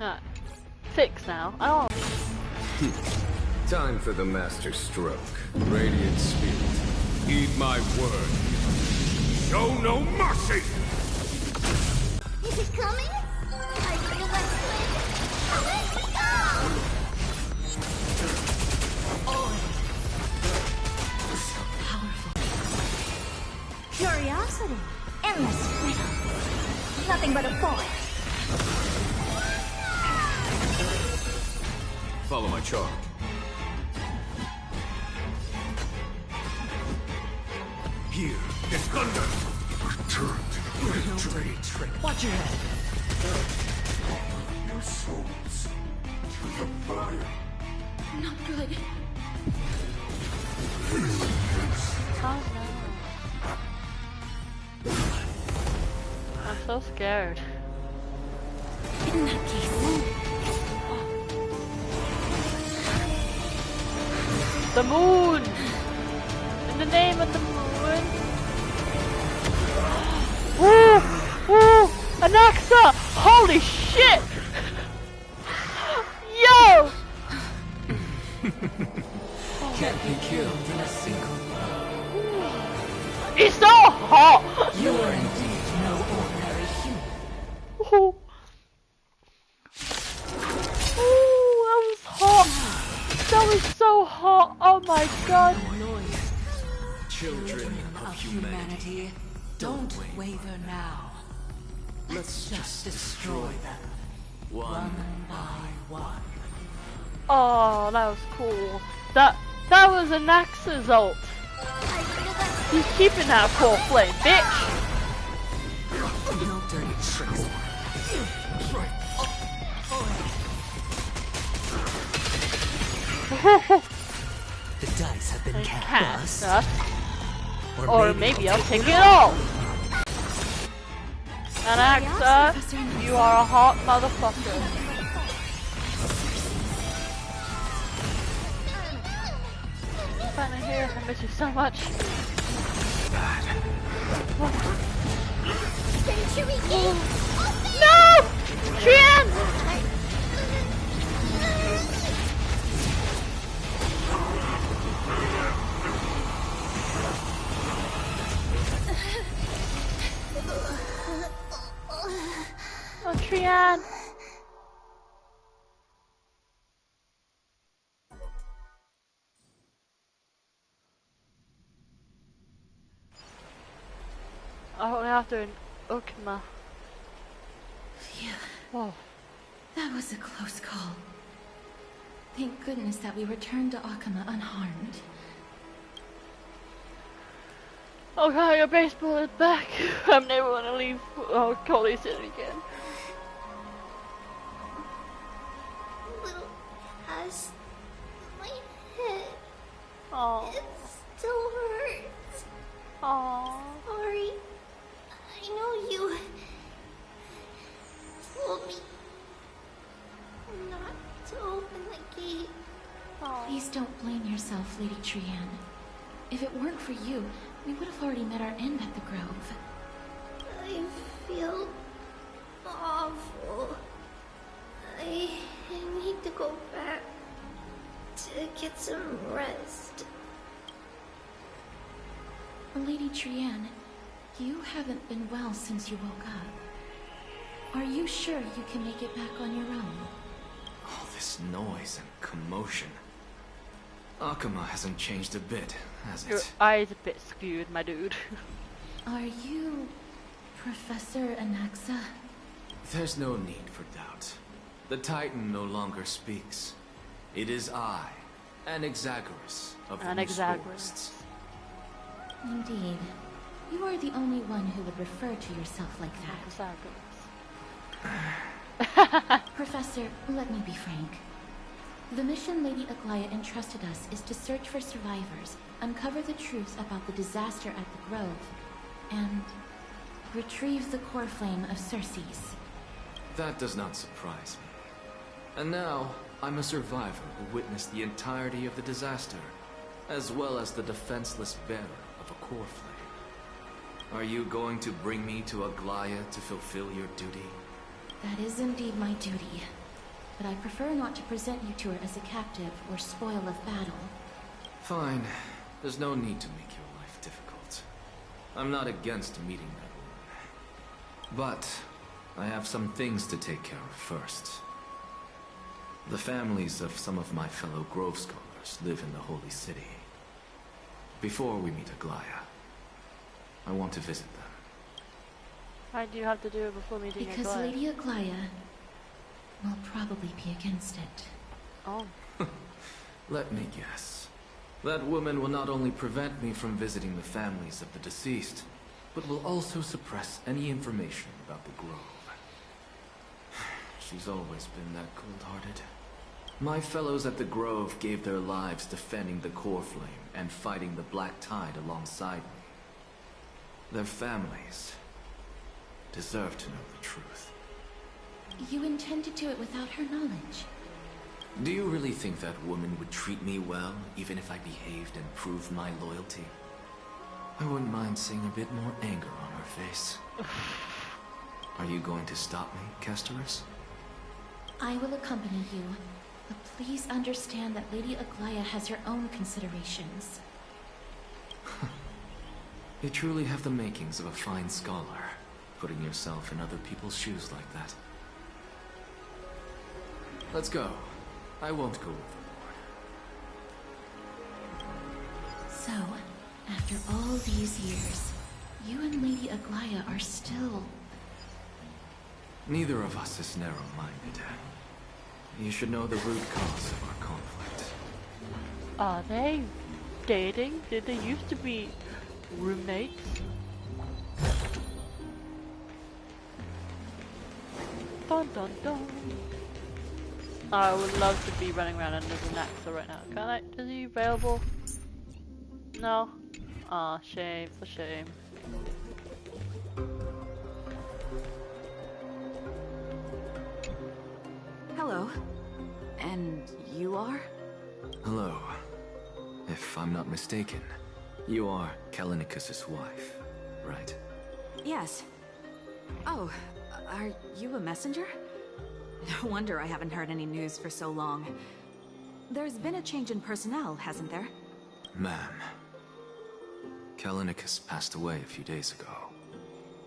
Alright. 6 now. Oh. Time for the master stroke. Radiant spirit, heed my word. Show no mercy! Is it coming? I feel like let's go! Oh, so powerful. Curiosity. Endless freedom. Nothing but a force. Follow my charge. Here is thunder! Return to your Dirty trick. Watch your head. your souls to the fire. Not good. Oh no. I'm so scared. In that case. The moon! In the name of the moon! Woo! Woo! Anaxa! Holy shit! Yo! Can't be killed in a single blow. He's so hot! You are indeed no ordinary human. Ooh. Ooh, that was hot! That was so hot! Oh my god! Children of humanity, don't waver now. Let's just destroy them, one by one. Oh, that was cool. That was Anaxa's ult. He's keeping that core flame, bitch! No dirty tricks. The dice have been cast. Or maybe I'll take it all. Anaxa, you are a hot motherfucker. Finally here, I miss you so much. No! Trian! Oh, Trian! I only have to Okima. Phew. Oh. That was a close call. Thank goodness that we returned to Akama unharmed. Okay, your baseball is back. I'm never gonna leave Coley City again. Little past my head. Oh. It still hurts. Oh. Sorry. I know you told me not to open the gate. Please don't blame yourself, Lady Trian. If it weren't for you, we would have already met our end at the Grove. I feel awful. I need to go back to get some rest. Lady Trian, you haven't been well since you woke up. Are you sure you can make it back on your own? All this noise and commotion. Akama hasn't changed a bit, has Your it? eye's a bit skewed, my dude. Are you Professor Anaxa? There's no need for doubt. The Titan no longer speaks. It is I, Anaxagoras of the Loose Forests. Indeed. You are the only one who would refer to yourself like that. Professor, let me be frank. The mission Lady Aglaya entrusted us is to search for survivors, uncover the truth about the disaster at the Grove, and retrieve the core flame of Circe's. That does not surprise me. And now, I'm a survivor who witnessed the entirety of the disaster, as well as the defenseless bearer of a core flame. Are you going to bring me to Aglaya to fulfill your duty? That is indeed my duty. but I prefer not to present you to her as a captive or spoil of battle. Fine. There's no need to make your life difficult. I'm not against meeting that woman. But I have some things to take care of first. The families of some of my fellow Grove Scholars live in the Holy City. Before we meet Aglaya, I want to visit them. Why do you have to do it before meeting Because Aglaya? Lady Aglaya will probably be against it. Oh. Let me guess. That woman will not only prevent me from visiting the families of the deceased, but will also suppress any information about the Grove. She's always been that cold-hearted. My fellows at the Grove gave their lives defending the Core Flame and fighting the Black Tide alongside me. Their families deserve to know the truth. You intend to do it without her knowledge? Do you really think that woman would treat me well, even if I behaved and proved my loyalty? I wouldn't mind seeing a bit more anger on her face. Are you going to stop me, Kesterus? I will accompany you, but please understand that Lady Aglaya has her own considerations. You truly have the makings of a fine scholar, putting yourself in other people's shoes like that. Let's go. I won't go overboard. So, after all these years, you and Lady Aglaya are still... Neither of us is narrow-minded. You should know the root cause of our conflict. Are they dating? Did they used to be roommates? Dun dun dun. I would love to be running around under the Naxa right now. Can I? Is he available? No? Aw, shame, for shame. Hello. And you are? Hello. If I'm not mistaken, you are Kallinicus's wife, right? Yes. Oh, are you a messenger? No wonder I haven't heard any news for so long. There's been a change in personnel, hasn't there? Ma'am, Kallinicus passed away a few days ago,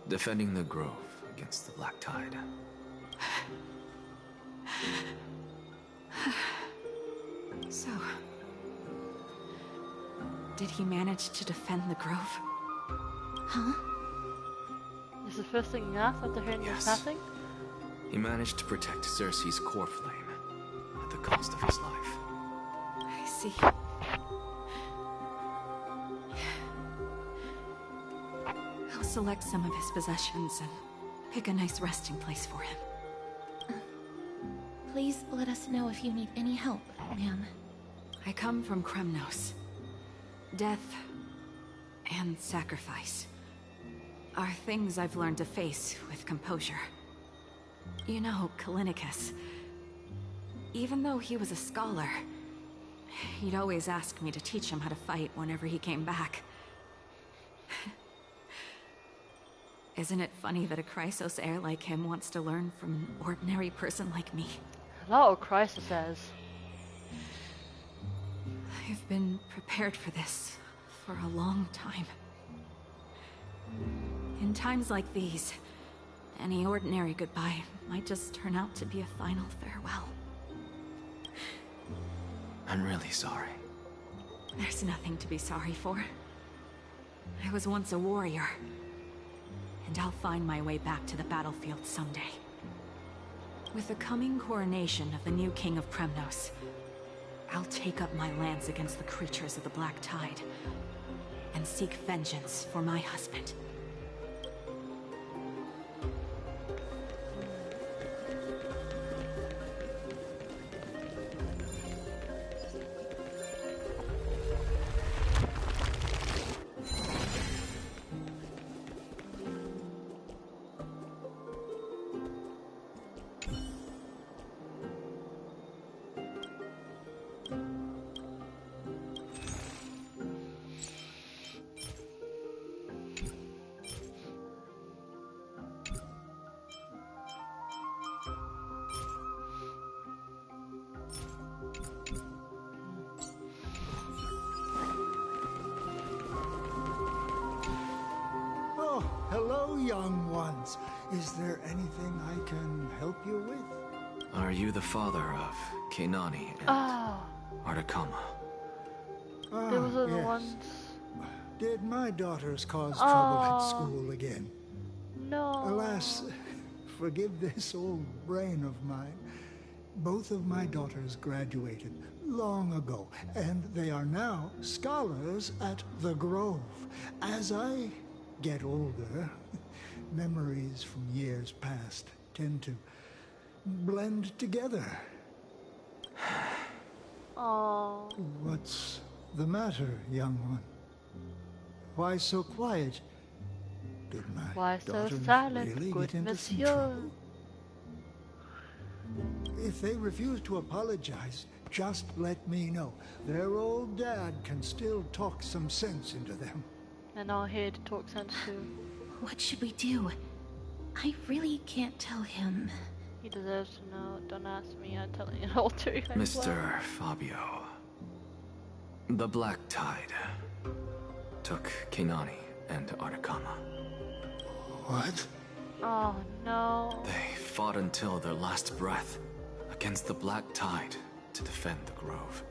defending the Grove against the Black Tide. So... did he manage to defend the Grove? Huh? Is the first thing you asked after hearing Yes. this passing? He managed to protect Cersei's core flame at the cost of his life. I see. I'll select some of his possessions and pick a nice resting place for him. Please let us know if you need any help, ma'am. I come from Kremnos. Death and sacrifice are things I've learned to face with composure. You know, Kallinicus, even though he was a scholar, he'd always ask me to teach him how to fight whenever he came back. Isn't it funny that a Chrysos heir like him wants to learn from an ordinary person like me? Hello, Crisis says. I've been prepared for this for a long time. In times like these, any ordinary goodbye might just turn out to be a final farewell. I'm really sorry. There's nothing to be sorry for. I was once a warrior, and I'll find my way back to the battlefield someday. With the coming coronation of the new king of Kremnos, I'll take up my lance against the creatures of the Black Tide, and seek vengeance for my husband. young ones. Is there anything I can help you with? Are you the father of Keinani and Ah, Artakama? those are the yes. ones. Did my daughters cause trouble at Oh. school again? No. Alas, forgive this old brain of mine. Both of my daughters graduated long ago, and they are now scholars at the Grove. As I get older, memories from years past tend to blend together. Oh. What's the matter, young one? Why so quiet? Did my Why so daughters silent, really good get into some monsieur? trouble? If they refuse to apologize, just let me know. Their old dad can still talk some sense into them. And I'm here to talk sense to. What should we do? I really can't tell him. He deserves to know. Don't ask me. I'm telling you all too. Mr. Fabio. The Black Tide took Keinani and Artakama. What? Oh no. They fought until their last breath against the Black Tide to defend the Grove.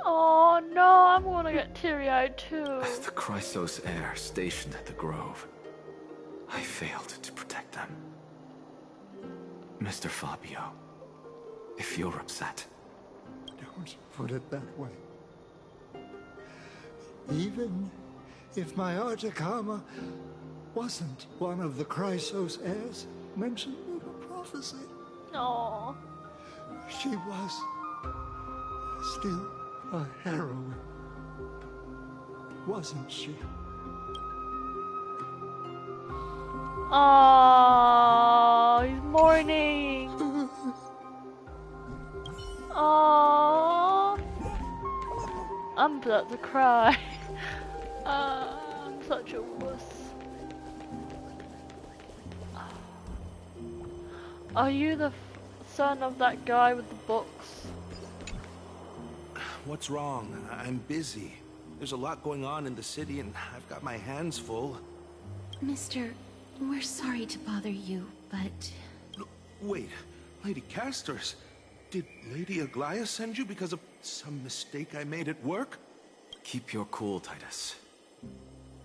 Oh no, I'm gonna get teary-eyed too. As the Chrysos heir stationed at the Grove, I failed to protect them. Mr. Fabio, if you're upset... Don't put it that way. Even if my Artakama wasn't one of the Chrysos heirs mentioned in the prophecy, No. she was still a heroine, wasn't she? Oh, he's mourning. Oh, I'm about to cry. I'm such a wuss. Are you the son of that guy with the books? What's wrong? I'm busy. There's a lot going on in the city and I've got my hands full. Mister, we're sorry to bother you, but... Wait, Lady Castors, did Lady Aglaia send you because of some mistake I made at work? Keep your cool, Titus.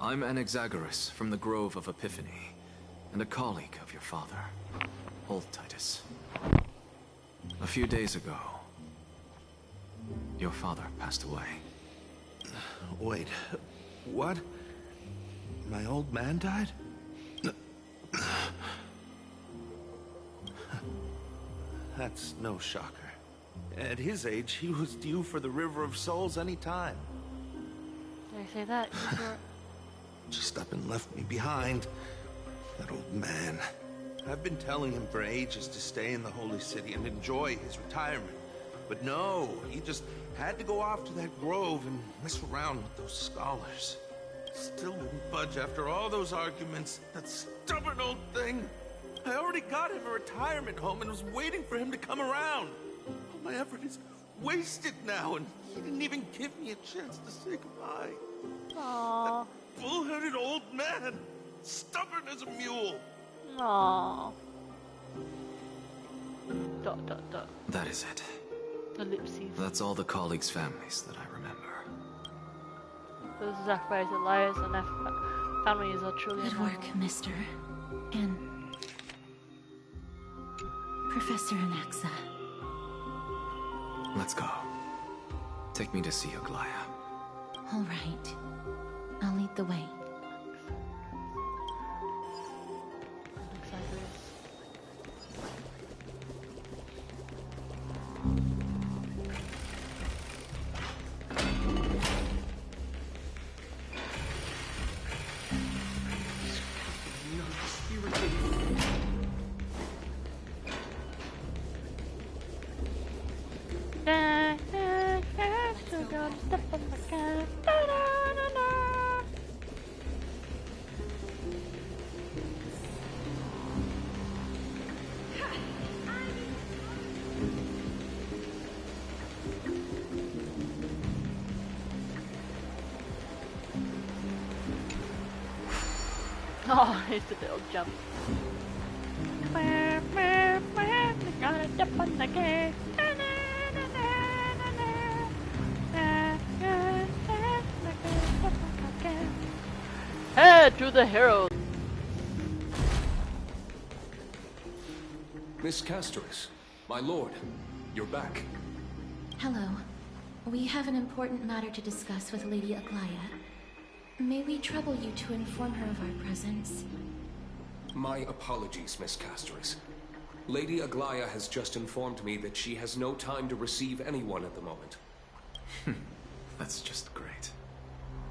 I'm Anaxagoras from the Grove of Epiphany, and a colleague of your father. Hold, Titus. A few days ago, your father passed away. Wait, what? My old man died? That's no shocker. At his age, he was due for the River of Souls any time. Did I say that? You sure? Just up and left me behind. That old man. I've been telling him for ages to stay in the Holy City and enjoy his retirement. But no, he just had to go off to that grove and mess around with those scholars. Still wouldn't budge after all those arguments. That stubborn old thing. I already got him a retirement home and was waiting for him to come around. All my effort is wasted now, and he didn't even give me a chance to say goodbye. Aww. That bull-headed old man. Stubborn as a mule. Aww. Dot dot dot. That is it. Ellipses. That's all the colleagues' families that I remember. Those Zacharias are liars and their families are truly Good normal. work, Mister. And... Professor Anaxa. Let's go. Take me to see Aglaia. All right. I'll lead the way. Oh, it's a little jump. Gotta jump on the cake. Head to the heroes. Miss Casterus, my lord, you're back. Hello. We have an important matter to discuss with Lady Aglaya. May we trouble you to inform her of our presence? My apologies, Miss Casterus. Lady Aglaya has just informed me that she has no time to receive anyone at the moment. That's just great.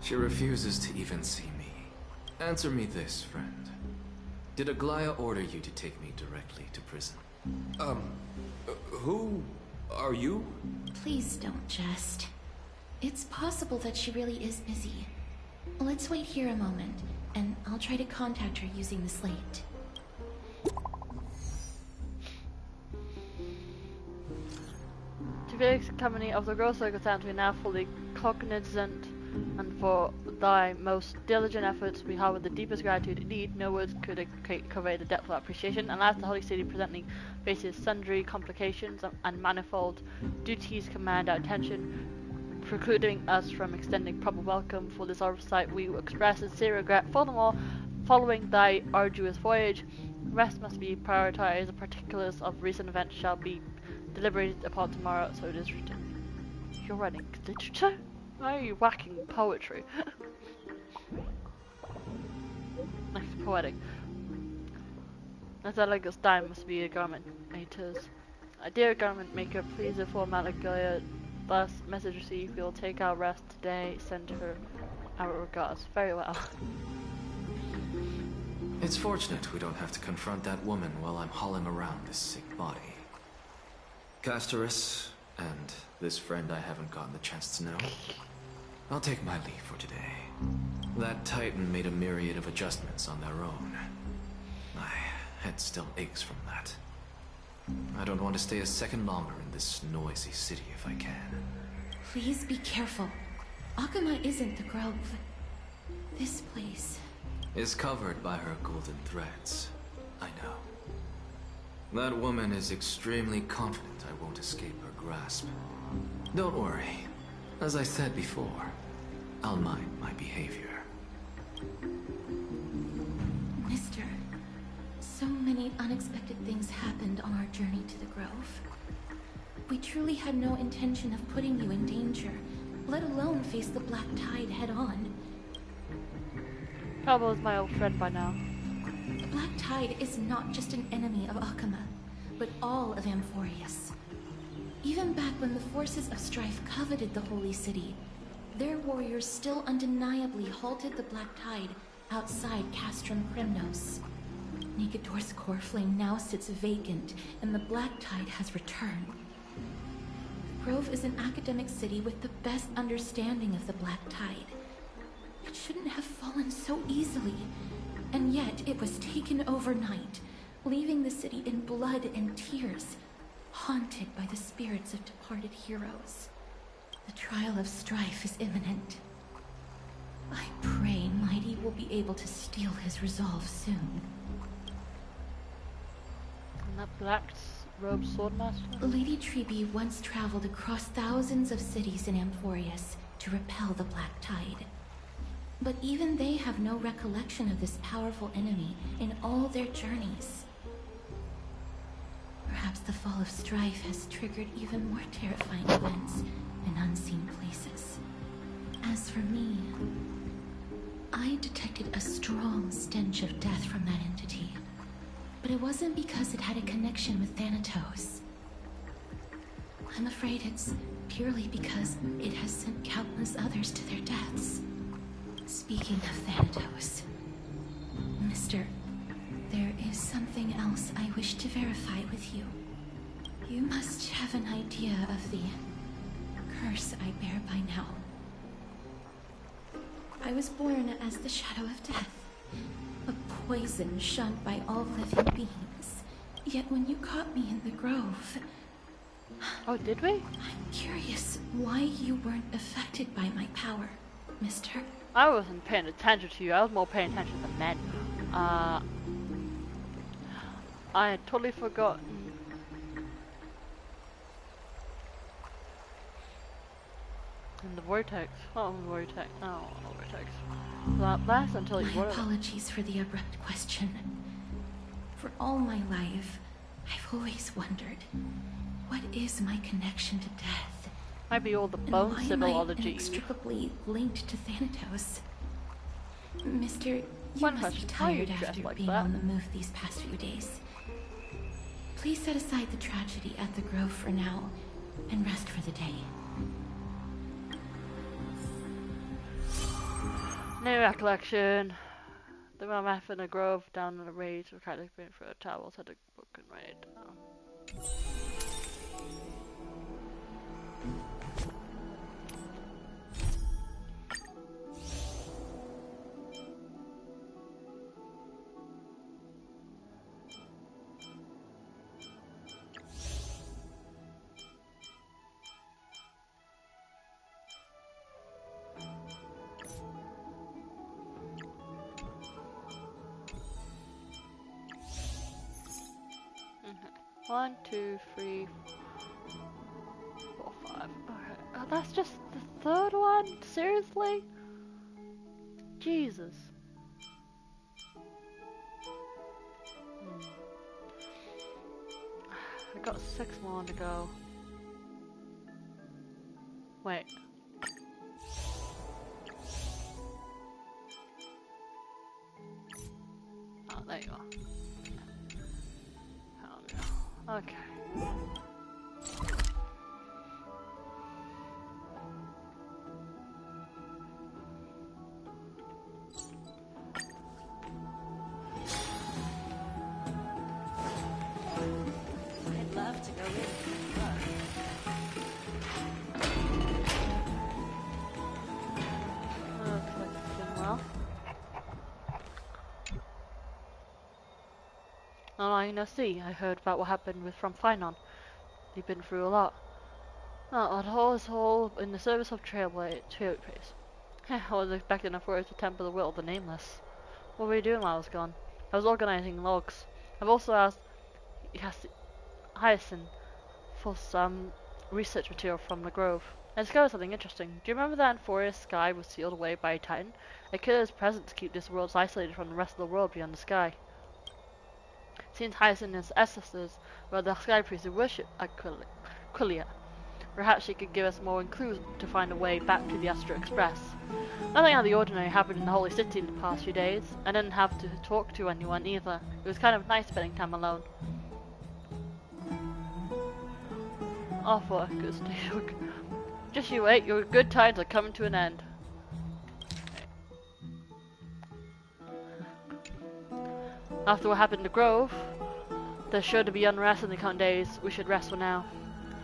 She refuses to even see me. Answer me this, friend. Did Aglaya order you to take me directly to prison? Who are you? Please don't jest. It's possible that she really is busy. Let's wait here a moment, and I'll try to contact her using the slate. To the company of the gross circumstance, we are now fully cognizant, and for thy most diligent efforts we have with the deepest gratitude. Indeed, no words could convey the depth of our appreciation. And as the Holy City presenting faces sundry complications and manifold duties command our attention, precluding us from extending proper welcome for this oversight, we express sincere regret. Furthermore, following thy arduous voyage, rest must be prioritized. The particulars of recent events shall be deliberated upon tomorrow, so it is written. You're writing literature? Why are you whacking poetry? Nice, poetic. As time must be a garment maker's. Dear garment maker, please inform Malagaya. Thus, message received. We will take our rest today. Send her our regards. Very well. It's fortunate we don't have to confront that woman while I'm hauling around this sick body. Casterus, and this friend I haven't gotten the chance to know, I'll take my leave for today. That Titan made a myriad of adjustments on their own. My head still aches from that. I don't want to stay a second longer in this noisy city if I can. Please be careful. Akuma isn't the grove. This place is covered by her golden threads. I know. That woman is extremely confident I won't escape her grasp. Don't worry. As I said before, I'll mind my behavior. Mister, so many unexpected things happened on our journey to the grove. We truly had no intention of putting you in danger, let alone face the Black Tide head-on. Trouble is my old friend by now. The Black Tide is not just an enemy of Akuma, but all of Amphoreus. Even back when the forces of strife coveted the Holy City, their warriors still undeniably halted the Black Tide outside Castrum Primnos. Negador's core flame now sits vacant, and the Black Tide has returned. The Grove is an academic city with the best understanding of the Black Tide. It shouldn't have fallen so easily, and yet it was taken overnight, leaving the city in blood and tears, haunted by the spirits of departed heroes. The trial of strife is imminent. I pray Mighty will be able to steel his resolve soon. And that black robed swordmaster? Lady Trebe once traveled across thousands of cities in Amphoreus to repel the Black Tide. But even they have no recollection of this powerful enemy in all their journeys. Perhaps the fall of strife has triggered even more terrifying events in unseen places. As for me, I detected a strong stench of death from that entity. But it wasn't because it had a connection with Thanatos. I'm afraid it's purely because it has sent countless others to their deaths. Speaking of Thanatos, Mister, there is something else I wish to verify with you. You must have an idea of the curse I bear by now. I was born as the shadow of death, a poison shunned by all living beings. Yet when you caught me in the grove... Oh, did we? I'm curious why you weren't affected by my power. mister. I wasn't paying attention to you, I was more paying attention to the men. I had totally forgotten. And the vortex. Oh, vortex. Oh, vortex. That lasts until you My apologies for the abrupt question. For all my life, I've always wondered, what is my connection to death? Might be all the And bone why am I symbology. inextricably linked to Thanatos? Mister, you One must be question, how are you tired dressed after like being that? on the move these past few days. Please set aside the tragedy at the Grove for now, and rest for the day. New recollection. The mammoth in a grove down in the rage were kind of been for a towel, had a book and read. Okay. 1, 2, 3, 4, 5. Okay. Oh, that's just the third one? Seriously? Jesus. I got 6 more to go. Wait. Oh, there you are. Okay. I'd love to go in. Looks like it's doing well. Oh, I know. See, I heard about what happened with from Finon. They've been through a lot. Oh, the whole is all in the service of Trailblaze. I was expecting Amphoreus to temper the will of the Nameless. What were you doing while I was gone? I was organizing logs. I've also asked Hyacinth for some research material from the Grove. I discovered something interesting. Do you remember that Amphoreus sky was sealed away by a Titan? A killer's presence to keep this world isolated from the rest of the world beyond the sky. Since Hyacinth and his ancestors were the sky priests who worship Aquilia. Perhaps she could give us more clues to find a way back to the Astro Express. Nothing out of the ordinary happened in the Holy City in the past few days. I didn't have to talk to anyone either. It was kind of nice spending time alone. Oh, for goodness sake. Just you wait, your good times are coming to an end. After what happened to Grove, there's sure to be unrest in the coming days. We should rest for now.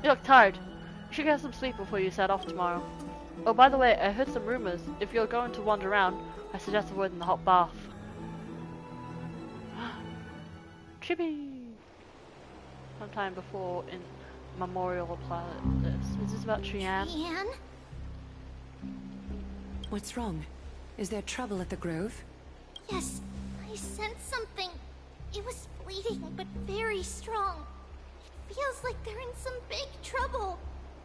You look tired. You should get some sleep before you set off tomorrow. Oh, by the way, I heard some rumors. If you're going to wander around, I suggest avoiding the hot bath. Chibi! Sometime before in Memorial Planet this. Is this about Trianne? Trianne? What's wrong? Is there trouble at the Grove? Yes, I sensed something. It was fleeting, but very strong. It feels like they're in some big trouble.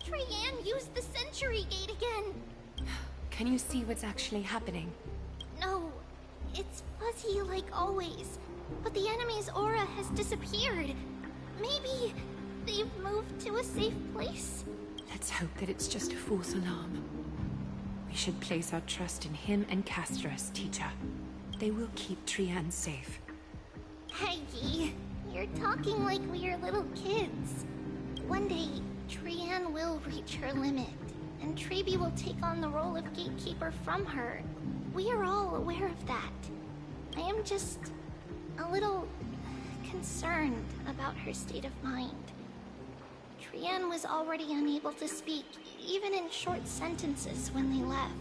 Trianne used the Century Gate again. Can you see what's actually happening? No, it's fuzzy like always. But the enemy's aura has disappeared. Maybe they've moved to a safe place? Let's hope that it's just a false alarm. We should place our trust in him and Castros, teacher. They will keep Trianne safe. Peggy, you're talking like we are little kids. One day, Trianne will reach her limit, and Trebi will take on the role of gatekeeper from her. We are all aware of that. I am just a little concerned about her state of mind. Trianne was already unable to speak, even in short sentences when they left.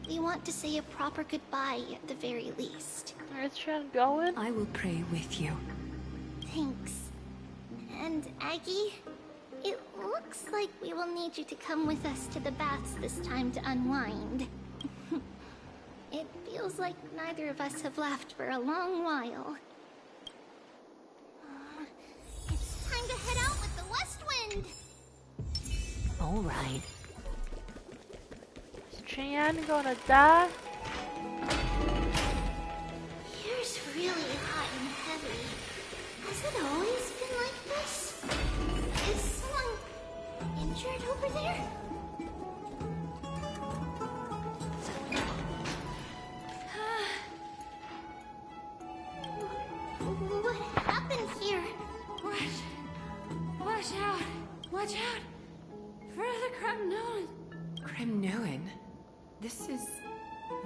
We want to say a proper goodbye at the very least. Where's Trianne going? I will pray with you. Thanks. And Aggie, it looks like we will need you to come with us to the baths this time to unwind. Feels like neither of us have laughed for a long while. It's time to head out with the west wind! All right. Is Cheyenne gonna die? Here's really hot and heavy. Has it always been like this? Is someone injured over there? What happened here? Watch out! Watch out! For the Kremnoan! Kremnoan? This is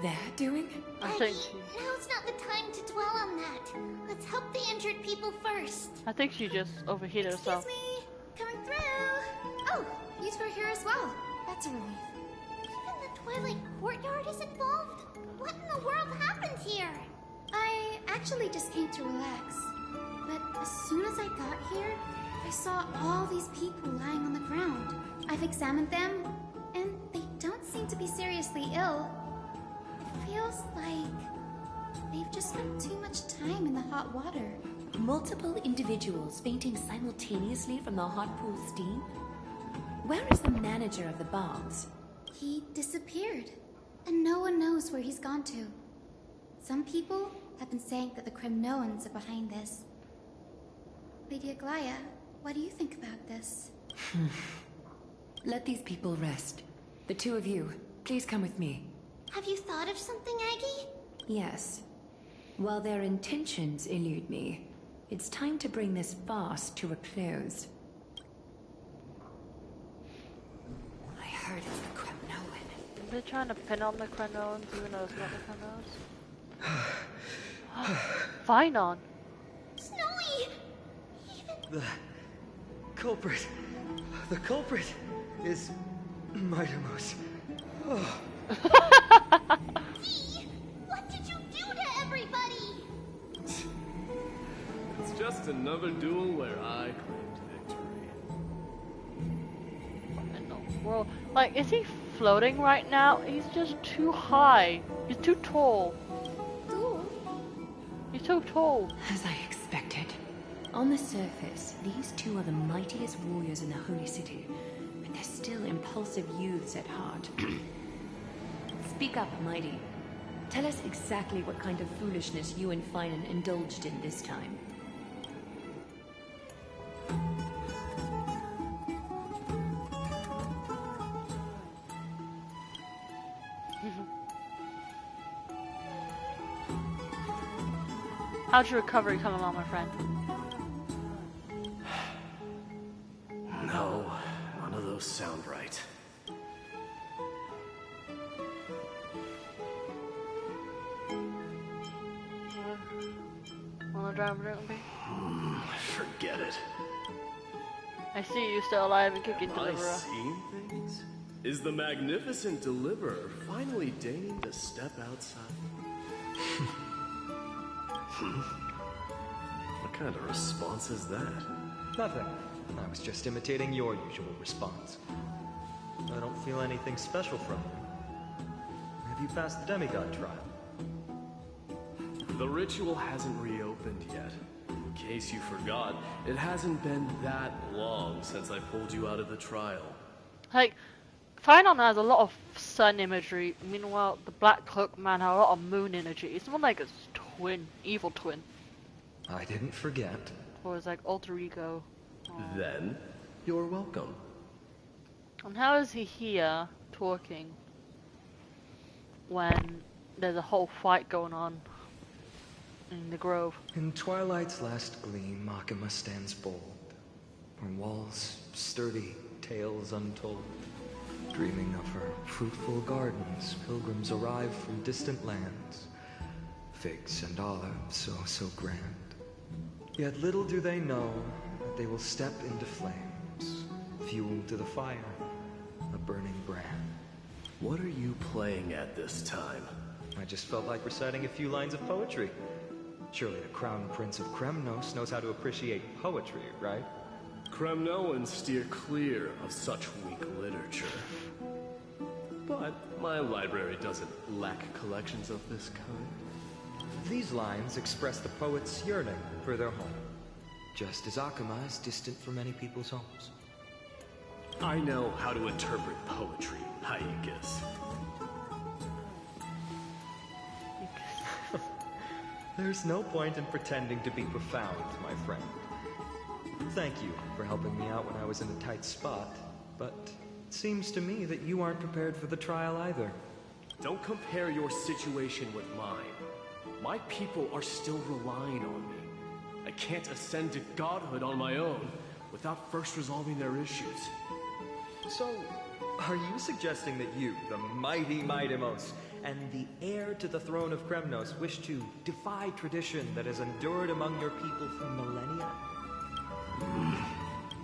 their doing? I Aggie, think now's not the time to dwell on that. Let's help the injured people first. she just overheated herself. Excuse me! Coming through! Oh, you two are here as well. That's a relief. Even the Twilight Courtyard is involved? What in the world happened here? I actually just came to relax. But as soon as I got here, I saw all these people lying on the ground. I've examined them, and they don't seem to be seriously ill. It feels like they've just spent too much time in the hot water. Multiple individuals fainting simultaneously from the hot pool steam? Where is the manager of the baths? He disappeared, and no one knows where he's gone to. Some people have been saying that the Kremnoans are behind this. Lady Aglaya, what do you think about this? Let these people rest. The two of you, please come with me. Have you thought of something, Aggie? Yes. While their intentions elude me, it's time to bring this farce to a close. I heard it's the Kremnoan. Are they trying to pin on the Kremnoans even though it's not the Kremnoans? Finon! Snowy! The culprit is Mightimos. Oh. Dee, what did you do to everybody? It's just another duel where I claimed victory. In the world. Like, is he floating right now? He's just too high. He's too tall. Duel? He's too tall. As I expected. On the surface, these two are the mightiest warriors in the Holy City, but they're still impulsive youths at heart. Speak up, Mighty. Tell us exactly what kind of foolishness you and Finan indulged in this time. How's your recovery coming along, my friend? No, none of those sound right. Wanna drive a drink with me? Forget it. I see you still alive and kicking Am I deliverer. seeing things? Is the magnificent deliverer finally deigning to step outside? What kind of response is that? Nothing. I was just imitating your usual response. I don't feel anything special from you. Have you passed the demigod trial? The ritual hasn't reopened yet. In case you forgot, it hasn't been that long since I pulled you out of the trial. Like, Finon has a lot of sun imagery, meanwhile the Black Cloak Man has a lot of moon energy. It's more like a twin, evil twin. I didn't forget. Or it's like alter ego. Then, you're welcome. And how is he here, talking, when there's a whole fight going on in the grove? In twilight's last gleam, Makima stands bold. Her walls sturdy, tales untold. Dreaming of her fruitful gardens, pilgrims arrive from distant lands. Figs and olives, so grand. Yet little do they know that they will step into flames, fuel to the fire, a burning brand. What are you playing at this time? I just felt like reciting a few lines of poetry. Surely the Crown Prince of Kremnos knows how to appreciate poetry, right? Kremnoans steer clear of such weak literature. But my library doesn't lack collections of this kind. These lines express the poet's yearning for their home, just as Akuma is distant from many people's homes. I know how to interpret poetry, Hyugas. There's no point in pretending to be profound, my friend. Thank you for helping me out when I was in a tight spot, but it seems to me that you aren't prepared for the trial either. Don't compare your situation with mine. My people are still relying on me. I can't ascend to godhood on my own without first resolving their issues. So, are you suggesting that you, the mighty Mightimos, and the heir to the throne of Kremnos wish to defy tradition that has endured among your people for millennia?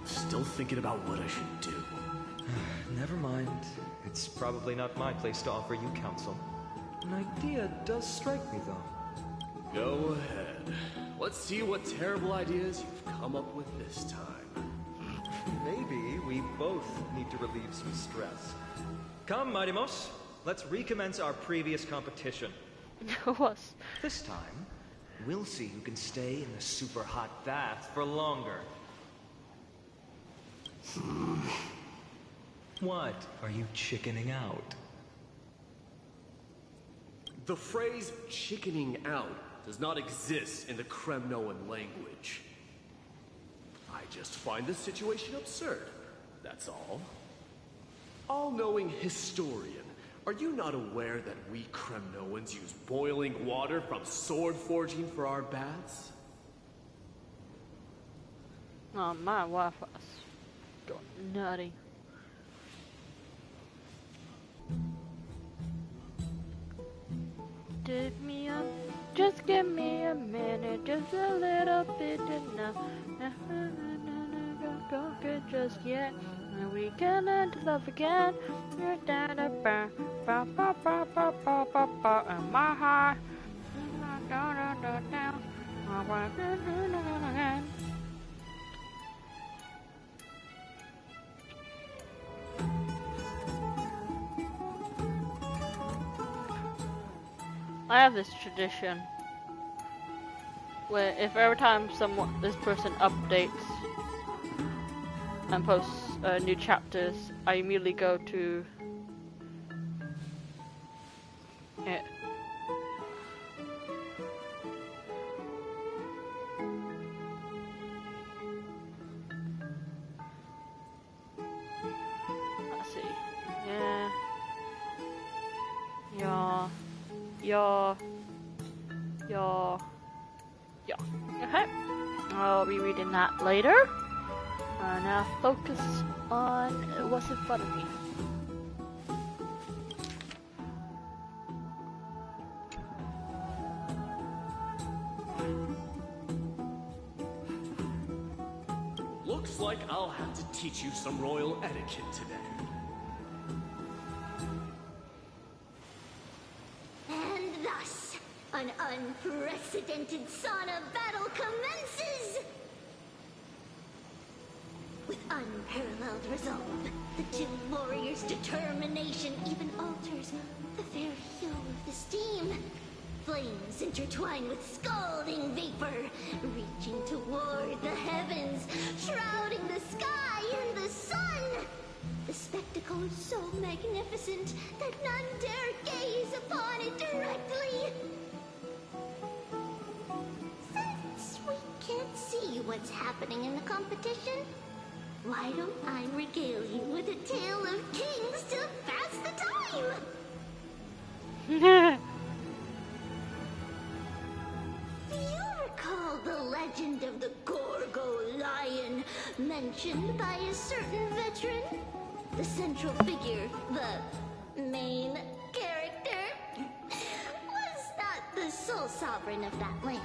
Still thinking about what I should do. Never mind. It's probably not my place to offer you counsel. An idea does strike me, though. Go ahead. Let's see what terrible ideas you've come up with this time. Maybe we both need to relieve some stress. Come, Mightimos. Let's recommence our previous competition. What? This time, we'll see who can stay in the super hot bath for longer. What? Are you chickening out? The phrase chickening out does not exist in the Kremnoan language. I just find this situation absurd, that's all. All-knowing historian, are you not aware that we Kremnoans use boiling water from sword forging for our baths? Oh, my Wi-Fi's going nutty. Just give me a minute, just a little bit enough. Don't get just yet. We can end love again. You're down a burn. Ba ba ba ba ba ba ba. And my heart. I have this tradition where if every time this person updates and posts new chapters, I immediately go to it. Let's see. Yeah. Okay. I'll be reading that later. Now focus on what's in front of me. Looks like I'll have to teach you some royal etiquette today. And thus, an unprecedented sauna battle commences! With unparalleled resolve, the two warriors' determination even alters the very hue of the steam. Flames intertwine with scalding vapor, reaching toward the heavens, shrouding the sky and the sun. The spectacle is so magnificent that none dare gaze upon it directly. Since we can't see what's happening in the competition, why don't I regale you with a tale of kings to pass the time? Do you recall the legend of the Gorgo lion mentioned by a certain veteran? The central figure, the main character, was not the sole sovereign of that land.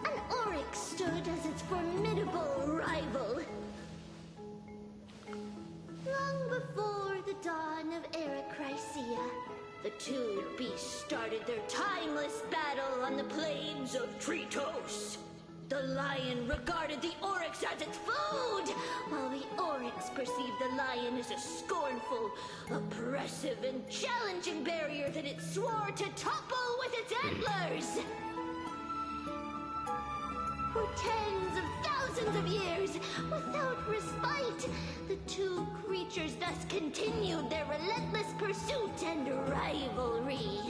An oryx stood as its formidable rival. Long before the dawn of Erechrysia, the two beasts started their timeless battle on the plains of Tritos. The lion regarded the oryx as its food, while the oryx perceived the lion as a scornful, oppressive, and challenging barrier that it swore to topple with its antlers. For tens of thousands of years, without respite, the two creatures thus continued their relentless pursuit and rivalry.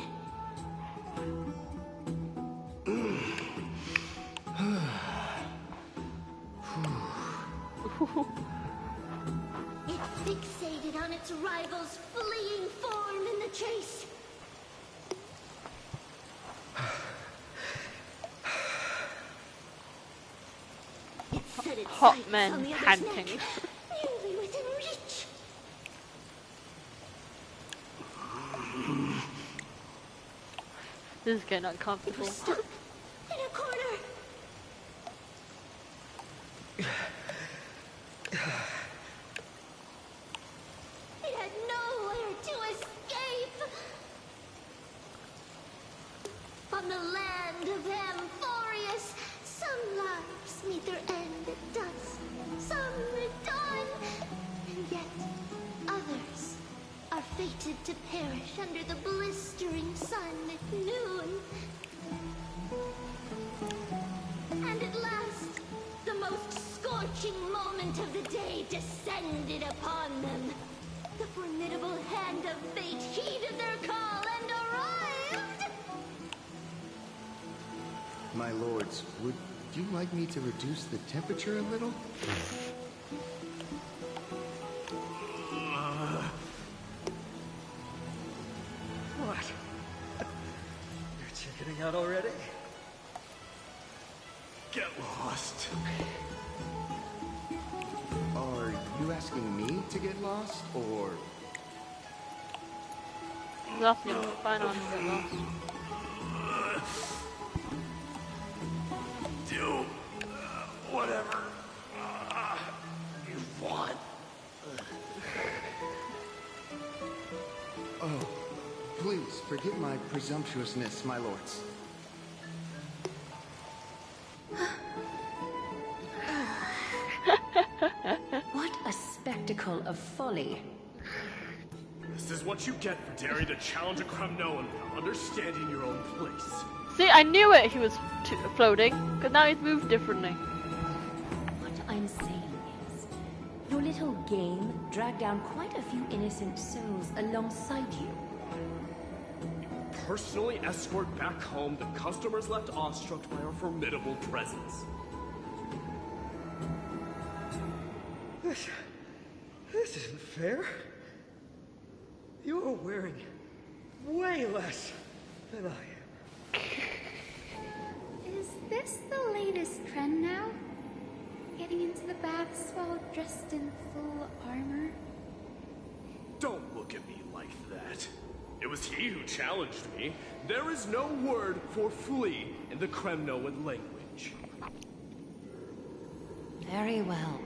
It fixated on its rival's fleeing form in the chase. It set its Hot sights men on the other's panting. neck, nearly within reach. This is getting uncomfortable. Stuck in a corner. It had nowhere to escape. On the land of Amphoreus, some lives meet their end at dusk, some at dawn, and yet others are fated to perish under the blistering sun at noon. And at last, the most scorching moment of the day descended upon them. The formidable hand of fate heeded their call and arrived! My lords, would you like me to reduce the temperature a little? What? You're chickening out already? Get lost. Are you asking me to get lost, or... Nothing. Fine on get lost. Do whatever you want. Oh, please forgive my presumptuousness, my lords. What a spectacle of folly. This is what you get for daring to challenge a Kremnoan without understanding your own place. See, I knew it. He was floating, because now he's moved differently. What I'm saying is, your little game dragged down quite a few innocent souls alongside you. Personally escort back home the customers left awestruck by our formidable presence. This isn't fair. You're wearing way less than I am. Is this the latest trend now? Getting into the baths while dressed in full armor? Don't look at me like that. It was he who challenged me. There is no word for flee in the Kremnoan language. Very well.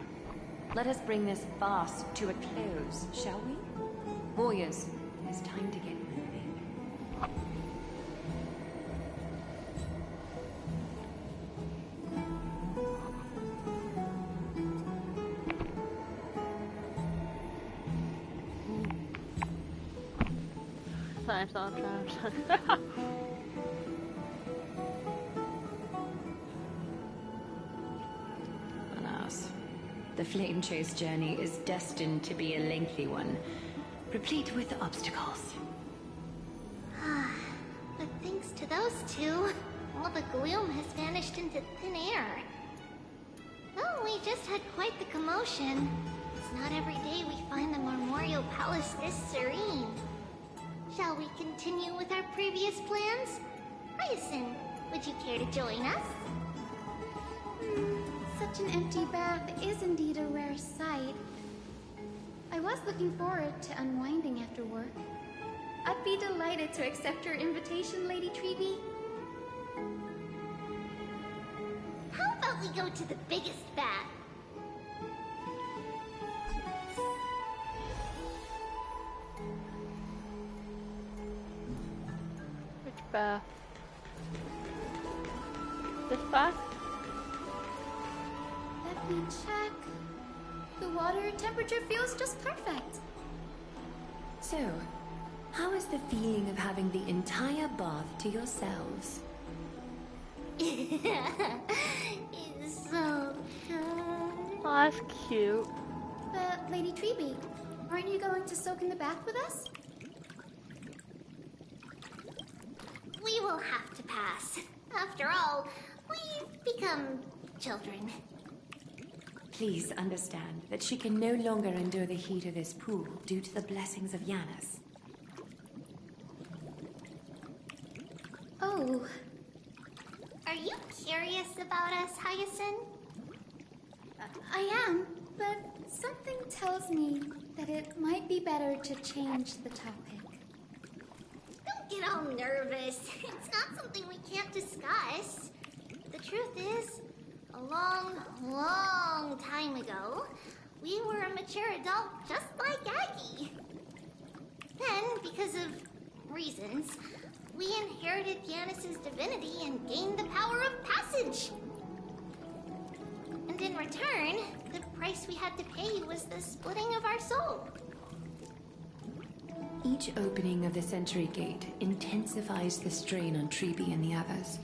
Let us bring this farce to a close, shall we? Warriors, it is time to get moving. Time's on traps. Alas, the flame chase journey is destined to be a lengthy one, replete with obstacles. But thanks to those two, all the gloom has vanished into thin air. Well, we just had quite the commotion. It's not every day we find the Memorial Palace this serene. Shall we continue with our previous plans? Hyacinth, would you care to join us? Such an empty bath is indeed a rare sight. I was looking forward to unwinding after work. I'd be delighted to accept your invitation, Lady Treeby. How about we go to the biggest bath? Which bath? This bath? Let me check. The water temperature feels just perfect. So, how is the feeling of having the entire bath to yourselves? It's so fun. Oh, that's cute. Lady Treeby, aren't you going to soak in the bath with us? We will have to pass. After all, we've become children. Please understand that she can no longer endure the heat of this pool due to the blessings of Yanis. Oh. Are you curious about us, Hyacinth? I am, but something tells me that it might be better to change the topic. Don't get all nervous. It's not something we can't discuss. The truth is, a long, long time ago, we were a mature adult just like Aggie. Then, because of reasons, we inherited Yanis's divinity and gained the power of passage. And in return, the price we had to pay was the splitting of our soul. Each opening of the Century Gate intensifies the strain on Treeby and the others.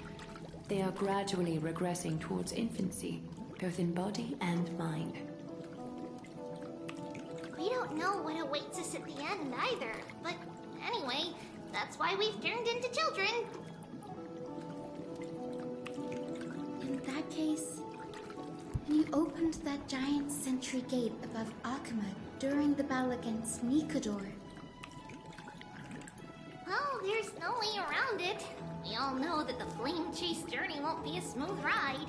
They are gradually regressing towards infancy, both in body and mind. We don't know what awaits us at the end either, but anyway, that's why we've turned into children. In that case, when you opened that giant sentry gate above Akuma during the battle against Nikador. Well, there's no way around it. We all know that the flame chase journey won't be a smooth ride.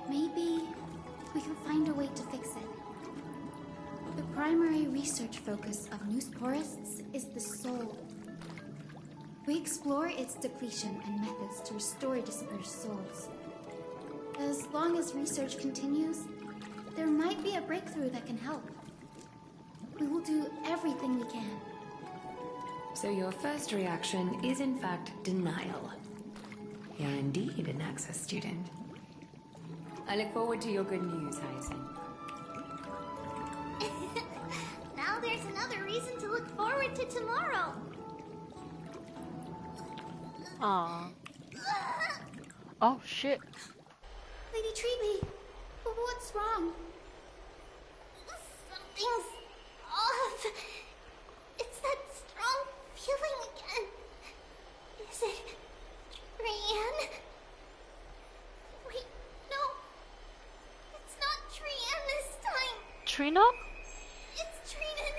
Maybe we can find a way to fix it. The primary research focus of Newsporists is the soul. We explore its depletion and methods to restore dispersed souls. As long as research continues, there might be a breakthrough that can help. We will do everything we can. So your first reaction is in fact denial. You're indeed an Access student. I look forward to your good news, Hyacinth. Now there's another reason to look forward to tomorrow. Aww. Oh shit. Lady Treeby, what's wrong? Something's off. It's that strong feeling again. Is it Trian? Wait, no. It's not Trian this time. Trina? It's Trinan.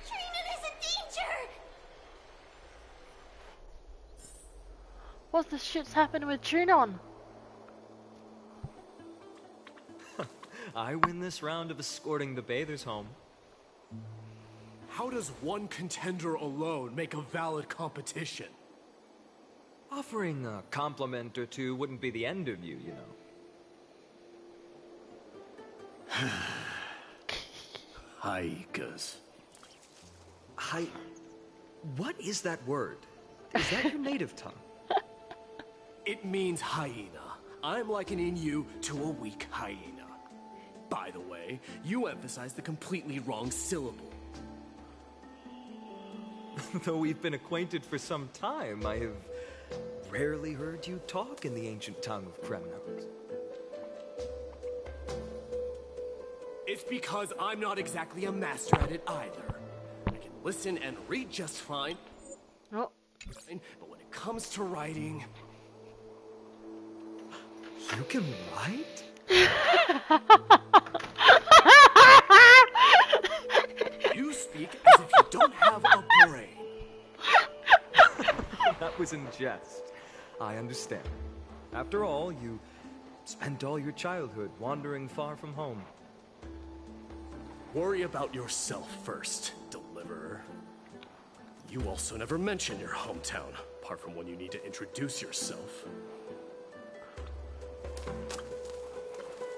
Trinan is in danger. What the shit's happened with Trinon? I win this round of escorting the bathers home. How does one contender alone make a valid competition? Offering a compliment or two wouldn't be the end of you, you know. Haikas. What is that word? Is that your native tongue? It means hyena. I'm likening you to a weak hyena. By the way, you emphasized the completely wrong syllable. Though we've been acquainted for some time, I have rarely heard you talk in the ancient tongue of Kremnos. It's because I'm not exactly a master at it either. I can listen and read just fine. Oh. But when it comes to writing... You can write? You speak as if you don't have a brain. That was in jest. I understand. After all, you spent all your childhood wandering far from home. Worry about yourself first, Deliverer. You also never mention your hometown, apart from when you need to introduce yourself.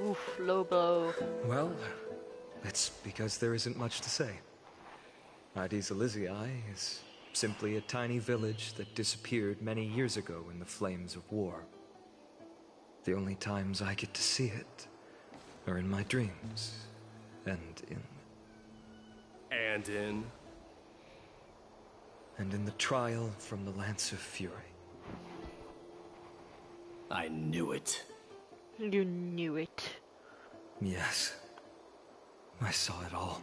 Oof, low blow. Well, it's because there isn't much to say. Ides Elysiae is simply a tiny village that disappeared many years ago in the flames of war. The only times I get to see it are in my dreams, and in the trial from the Lance of Fury. I knew it. You knew it. Yes, I saw it all.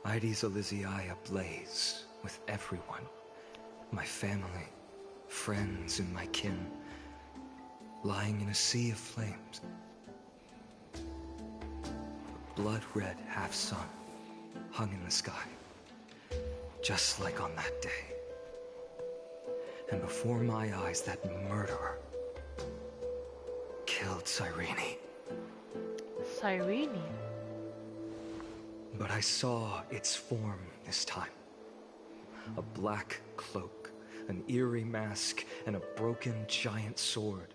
Ides Elysiae ablaze with everyone. My family, friends, and my kin, lying in a sea of flames. A blood-red half-sun hung in the sky, just like on that day. And before my eyes, that murderer killed Cyrene. Cyrene? But I saw its form this time. A black cloak, an eerie mask, and a broken giant sword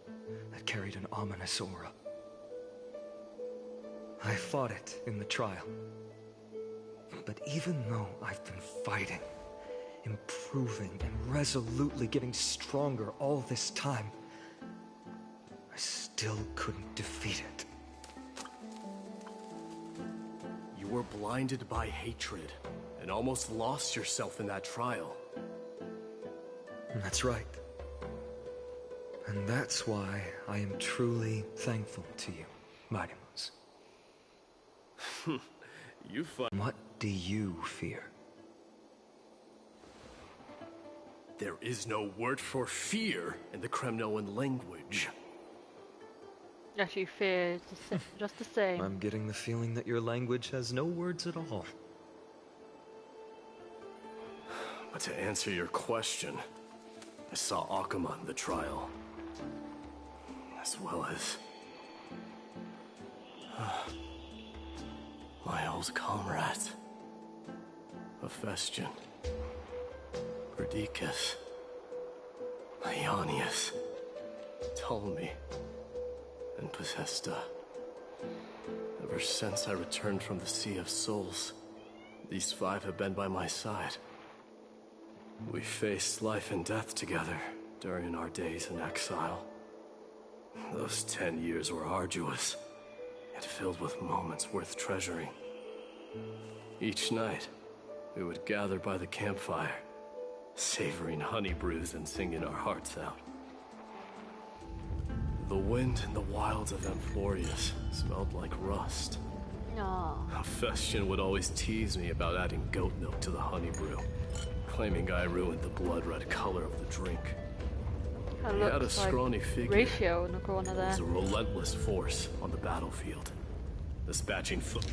that carried an ominous aura. I fought it in the trial. But even though I've been fighting, improving, and resolutely getting stronger all this time, I still couldn't defeat it. You were blinded by hatred and almost lost yourself in that trial. That's right. And that's why I am truly thankful to you, Mightymouse. What do you fear? There is no word for fear in the Kremnoan language. Actually, fear is just the same. I'm getting the feeling that your language has no words at all. But to answer your question, I saw Akuma in the trial. As well as my old comrades. Hephaestion, Perdiccas, Ionius, Ptolemy, and Possesta. Ever since I returned from the Sea of Souls, these 5 have been by my side. We faced life and death together during our days in exile. Those 10 years were arduous, yet filled with moments worth treasuring. Each night, we would gather by the campfire, savoring honey brews and singing our hearts out. The wind in the wilds of Amphoreus smelled like rust. Hephaestion would always tease me about adding goat milk to the honey brew, claiming I ruined the blood-red color of the drink. He had a scrawny figure. Ratio in the corner there. He was a relentless force on the battlefield, dispatching foot.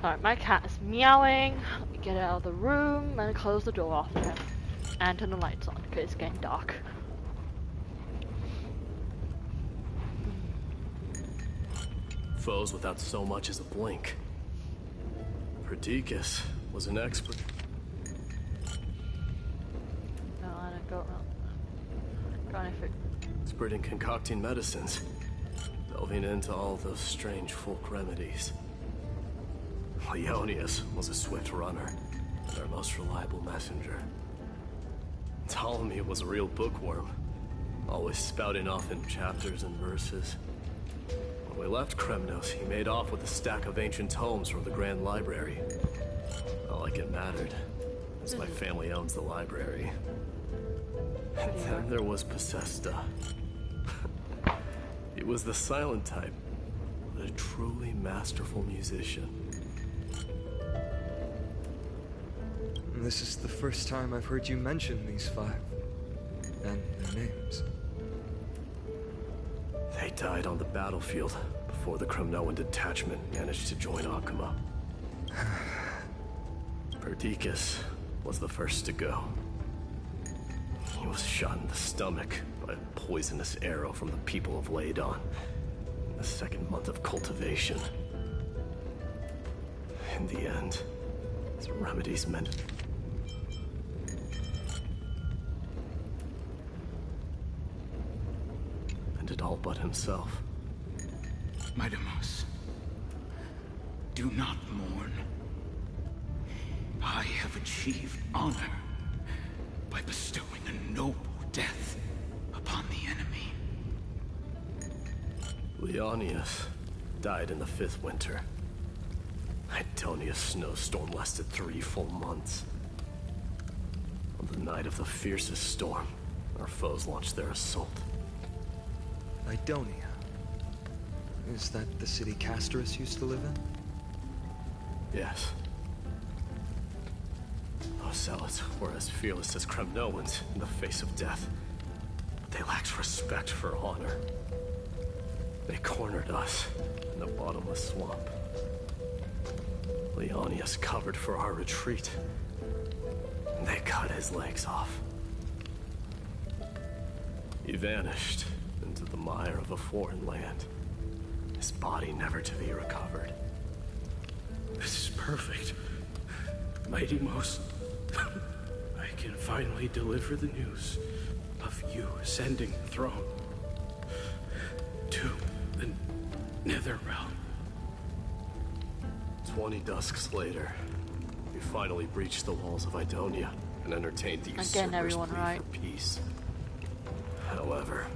Alright, my cat is meowing. Let me get out of the room and close the door after him. And turn the lights on, because it's getting dark. Foes without so much as a blink. Perdiccas was an expert. No, I don't got anything. Expert in concocting medicines, delving into all those strange folk remedies. Ionius was a swift runner, and our most reliable messenger. Ptolemy was a real bookworm, always spouting off in chapters and verses. When we left Kremnos, he made off with a stack of ancient tomes from the Grand Library. Not like it mattered, as my family owns the library. And then there was Possesta. He was the silent type, but a truly masterful musician. This is the first time I've heard you mention these 5. And their names. They died on the battlefield before the Kremnoan detachment managed to join Akuma. Perdiccas was the first to go. He was shot in the stomach by a poisonous arrow from the people of Laidon in the 2nd month of cultivation. In the end, his remedies meant... and it all but himself. Mightymouse. Do not mourn. I have achieved honor by bestowing a noble death upon the enemy. Leonius died in the 5th winter. Idonia's snowstorm lasted 3 full months. On the night of the fiercest storm, our foes launched their assault. Idonia. Is that the city Castorus used to live in? Yes. Those zealots were as fearless as Kremnoans in the face of death. They lacked respect for honor. They cornered us in the bottomless swamp. Leonius covered for our retreat. And they cut his legs off. He vanished into the mire of a foreign land. His body never to be recovered. This is perfect. Mighty Most, I can finally deliver the news of you ascending the throne to the Nether Realm. 20 dusks later, we finally breached the walls of Idonia and entertained the usurper's plea for peace. However,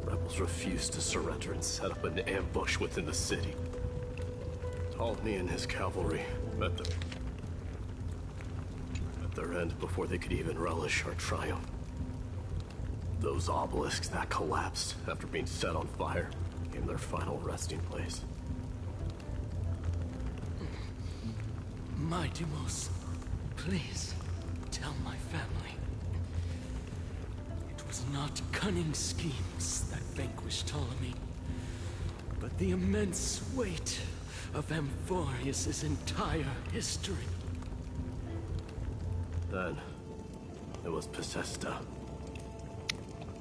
rebels refused to surrender and set up an ambush within the city. Ptolemy and his cavalry met their end before they could even relish our triumph. Those obelisks that collapsed after being set on fire became their final resting place. Mighty Most, please tell my family. It was not cunning schemes that vanquished Ptolemy, but the immense weight of Amphoreus' entire history. Then, it was Pacesta.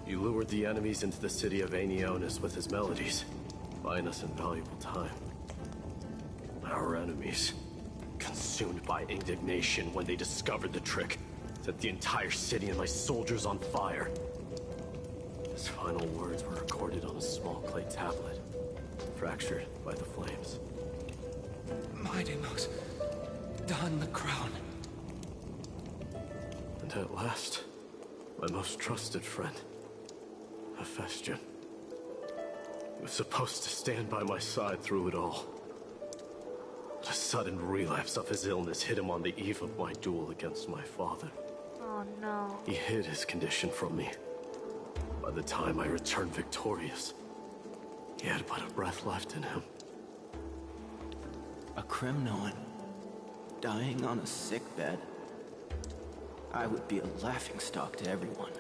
He lured the enemies into the city of Aenionis with his melodies, buying us invaluable time. Our enemies, consumed by indignation when they discovered the trick, set the entire city and my soldiers on fire. His final words were recorded on a small clay tablet, fractured by the flames. Mighty Most, don the crown. And at last, my most trusted friend, Hephaestion. He was supposed to stand by my side through it all. But a sudden relapse of his illness hit him on the eve of my duel against my father. Oh no. He hid his condition from me. By the time I returned victorious, he had but a breath left in him. A Kremnoan dying on a sickbed. I would be a laughingstock to everyone.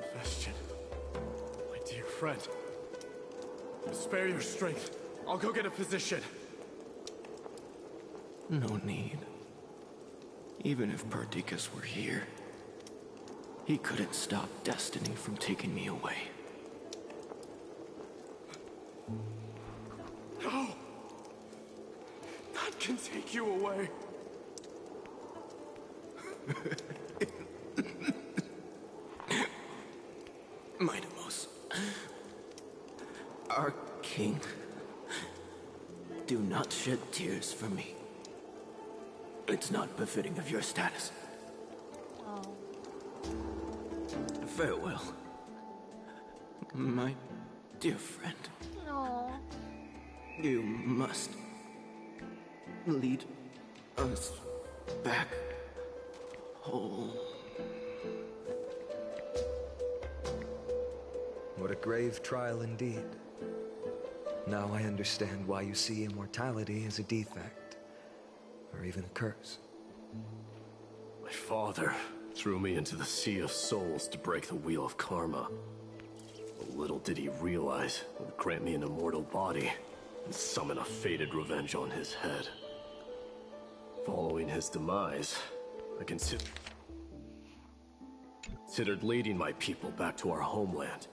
Hephaestion, my dear friend, spare your strength. I'll go get a physician. No need. Even if Perdiccas were here, he couldn't stop destiny from taking me away. No! None can take you away. Mighty Most, our king, do not shed tears for me. It's not befitting of your status. Oh. Farewell, my dear friend. No. You must lead us back home. What a grave trial indeed. Now I understand why you see immortality as a defect, or even a curse. My father threw me into the sea of souls to break the wheel of karma. But little did he realize it would grant me an immortal body and summon a fated revenge on his head. Following his demise, I considered leading my people back to our homeland.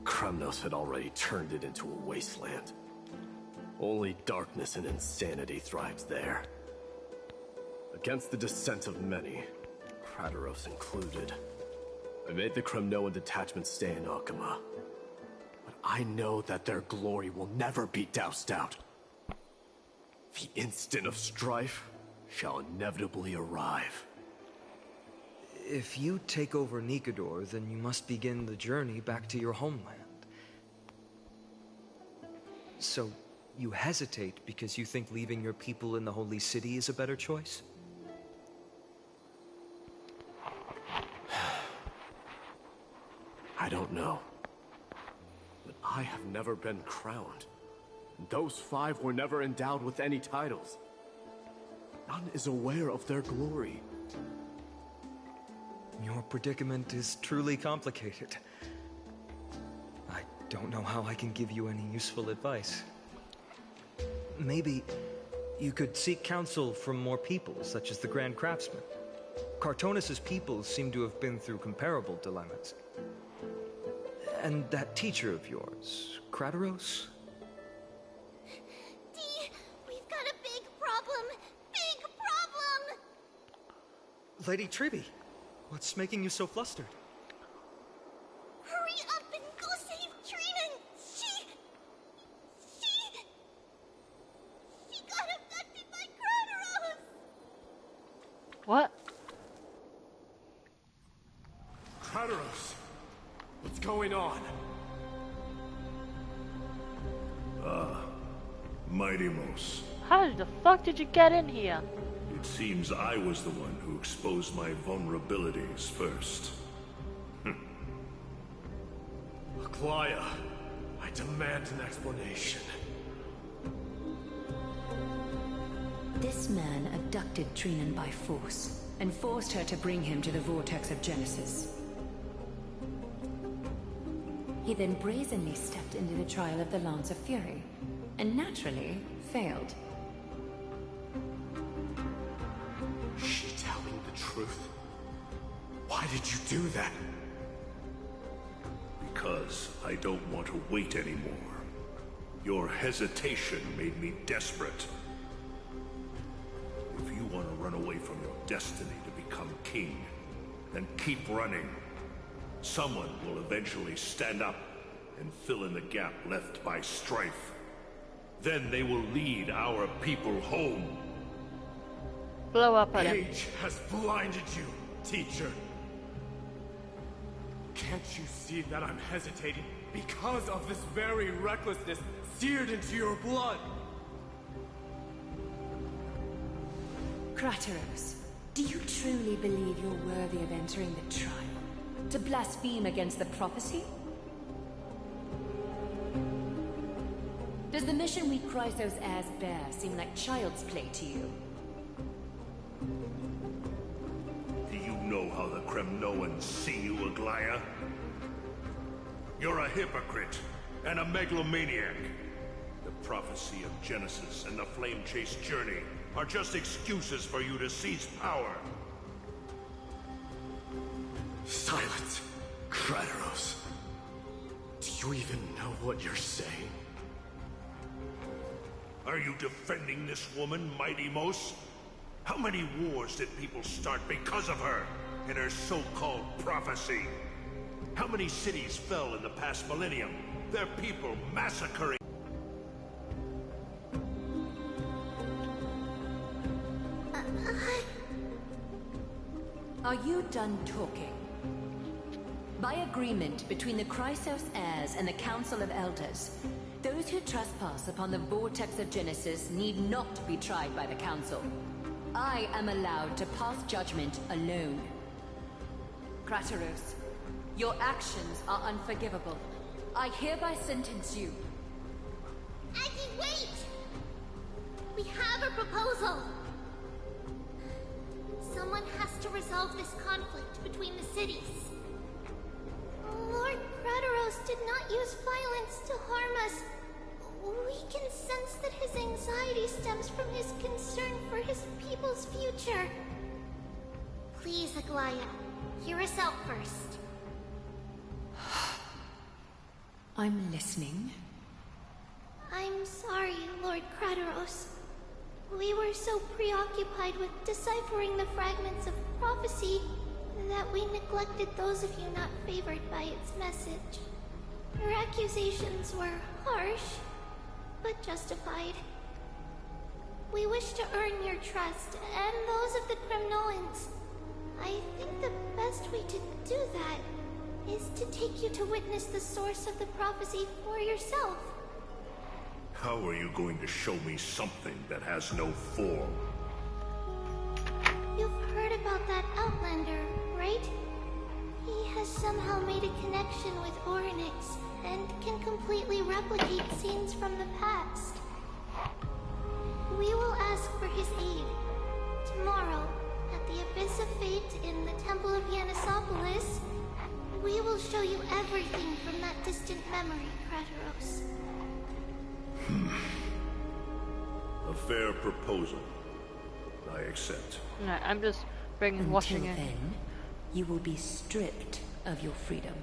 Kremnos had already turned it into a wasteland. Only darkness and insanity thrived there. Against the dissent of many, Krateros included, I made the Kremnoan detachment stay in Akama. But I know that their glory will never be doused out. The instant of strife shall inevitably arrive. If you take over Nikador, then you must begin the journey back to your homeland. So, you hesitate because you think leaving your people in the Holy City is a better choice? I don't know. But I have never been crowned. Those 5 were never endowed with any titles. None is aware of their glory. Your predicament is truly complicated. I don't know how I can give you any useful advice. Maybe you could seek counsel from more people, such as the Grand Craftsman. Cartonis' people seem to have been through comparable dilemmas. And that teacher of yours, Krateros? Dee, we've got a big problem! Big problem! Lady Tribby, what's making you so flustered? Hurry up and go save Trina! She got abducted by Krateros! What? Krateros! What's going on? Mighty-Mos. How the fuck did you get in here? It seems I was the one who exposed my vulnerabilities first. Aglaya, I demand an explanation. This man abducted Trinan by force, and forced her to bring him to the Vortex of Genesis. He then brazenly stepped into the trial of the Lance of Fury, and naturally failed. Is she telling the truth? Why did you do that? Because I don't want to wait anymore. Your hesitation made me desperate. If you want to run away from your destiny to become king, then keep running. Someone will eventually stand up and fill in the gap left by strife. Then they will lead our people home. Blow up at him. Age has blinded you, teacher. Can't you see that I'm hesitating because of this very recklessness seared into your blood? Krateros, do you truly believe you're worthy of entering the trial? To blaspheme against the prophecy? Does the mission we Chrysos heirs bear seem like child's play to you? Do you know how the Kremnoans see you, Aglaya? You're a hypocrite and a megalomaniac. The prophecy of Genesis and the Flame Chase journey are just excuses for you to seize power. Silence, Krateros. Do you even know what you're saying? Are you defending this woman, Mighty-Mos? How many wars did people start because of her and her so-called prophecy? How many cities fell in the past millennium? Their people massacring. Are you done talking? By agreement between the Chrysos heirs and the Council of Elders, those who trespass upon the Vortex of Genesis need not be tried by the Council. I am allowed to pass judgment alone. Krateros, your actions are unforgivable. I hereby sentence you. Aggie, wait! We have a proposal! Someone has to resolve this conflict between the cities. Lord Krateros did not use violence to harm us. We can sense that his anxiety stems from his concern for his people's future. Please, Aglaya, hear us out first. I'm listening. I'm sorry, Lord Krateros. We were so preoccupied with deciphering the fragments of prophecy that we neglected those of you not favored by its message. Your accusations were harsh, but justified. We wish to earn your trust, and those of the Kremnoans. I think the best way to do that is to take you to witness the source of the prophecy for yourself. How are you going to show me something that has no form? You've heard about that Outlander, right? He has somehow made a connection with Orynyx and can completely replicate scenes from the past. We will ask for his aid. Tomorrow, at the Abyss of Fate in the Temple of Yanisopolis, we will show you everything from that distant memory, Kratos. A fair proposal. I accept. No, I'm just washing it. Until then, you will be stripped of your freedom.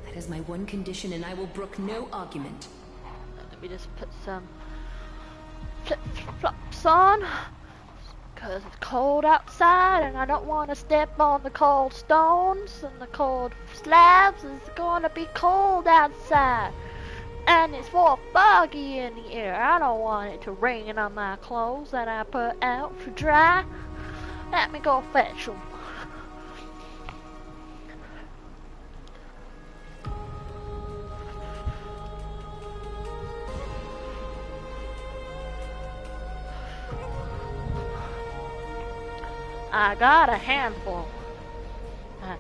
That is my one condition, and I will brook no argument. Let me just put some flip-flops on, because it's cold outside and I don't want to step on the cold stones and the cold slabs. It's gonna be cold outside and it's full foggy in the air. I don't want it to rain on my clothes that I put out to dry. Let me go fetch them. I got a handful.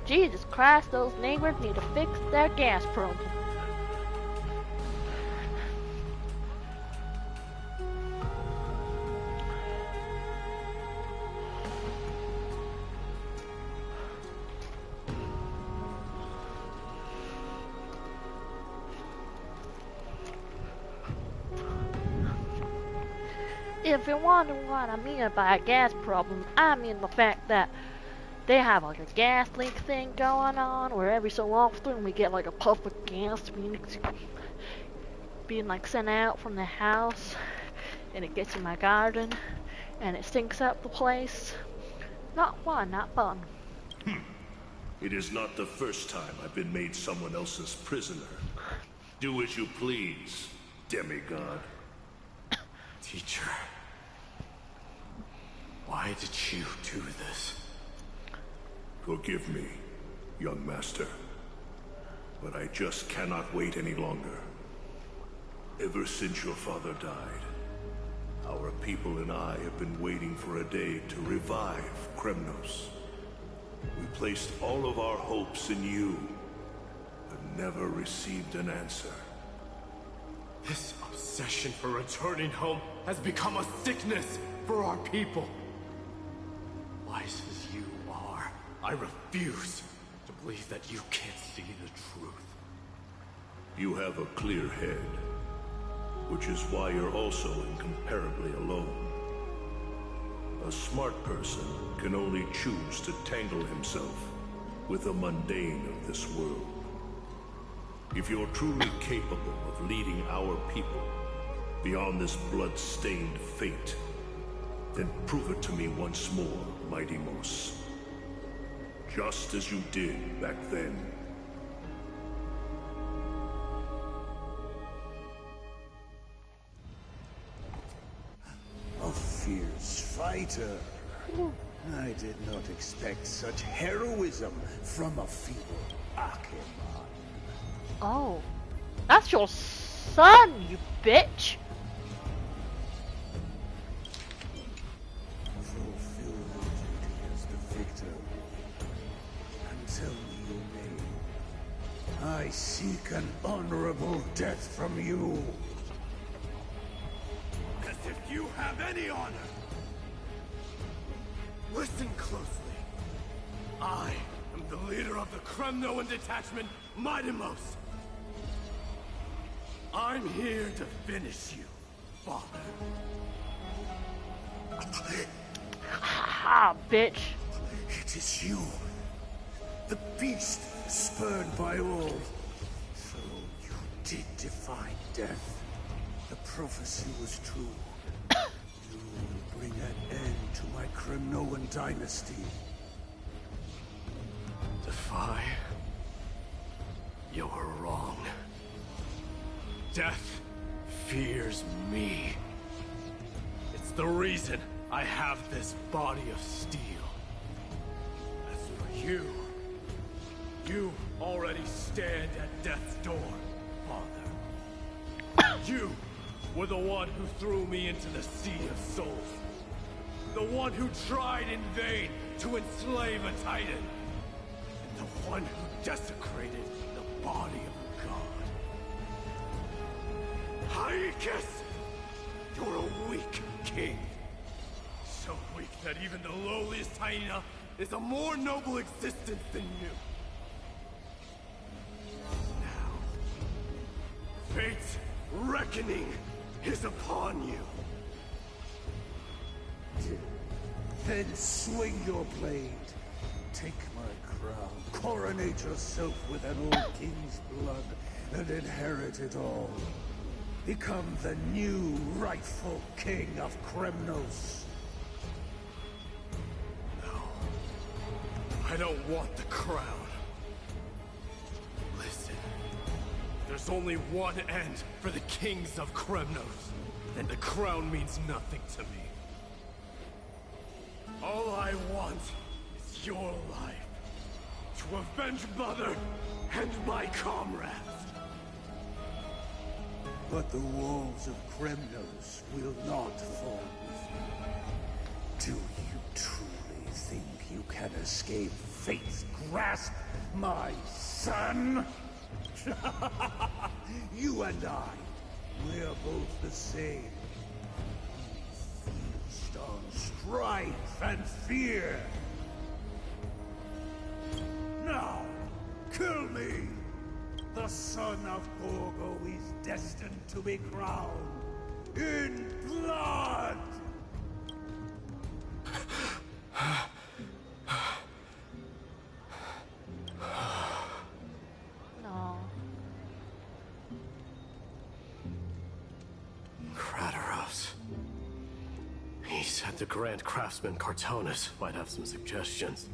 Jesus Christ, those neighbors need to fix their gas problem. If you're wondering what I mean by a gas problem, I mean the fact that they have like a gas leak thing going on where every so often we get like a puff of gas being like sent out from the house and it gets in my garden and it stinks up the place. Not fun, not fun. It is not the first time I've been made someone else's prisoner. Do as you please, demigod. Teacher, why did you do this? Forgive me, young master, but I just cannot wait any longer. Ever since your father died, our people and I have been waiting for a day to revive Kremnos. We placed all of our hopes in you, but never received an answer. This obsession for returning home has become a sickness for our people. Wise as you are, I refuse to believe that you can't see the truth. You have a clear head, which is why you're also incomparably alone. A smart person can only choose to tangle himself with the mundane of this world. If you're truly capable of leading our people beyond this blood-stained fate, then prove it to me once more, Mighty Mos. Just as you did back then. A fierce fighter. I did not expect such heroism from a feeble Achaemon. Oh, that's your son, you bitch! Fulfill your duty as the victor. And tell me your name. I seek an honorable death from you. As if you have any honor! Listen closely. I am the leader of the Kremnoan detachment, Mighty Mos. I'm here to finish you, father. Ah, bitch. It is you. The beast spurned by all. So you did defy death. The prophecy was true. You will bring an end to my Kremnoan dynasty. Defy? You're wrong. death fears me. It's the reason I have this body of steel. As for you, you already stand at death's door, Father. You were the one who threw me into the Sea of Souls. The one who tried in vain to enslave a Titan. And the one who desecrated the body of a god. Hyekus! You're a weak king. So weak that even the lowliest hyena is a more noble existence than you. Now, fate's reckoning is upon you. Then swing your blade. Take my crown. Coronate yourself with an old king's blood and inherit it all. Become the new rightful king of Kremnos. No. I don't want the crown. Listen. There's only one end for the kings of Kremnos. And the crown means nothing to me. All I want is your life. To avenge Mother and my comrades. But the walls of Kremnos will not fall with you. Do you truly think you can escape fate's grasp, my son? You and I, we're both the same. We feast on strife and fear. Now, kill me! The son of Gorgo is destined to be crowned in blood! No. Kratos. He said the Grand Craftsman Cartonus might have some suggestions.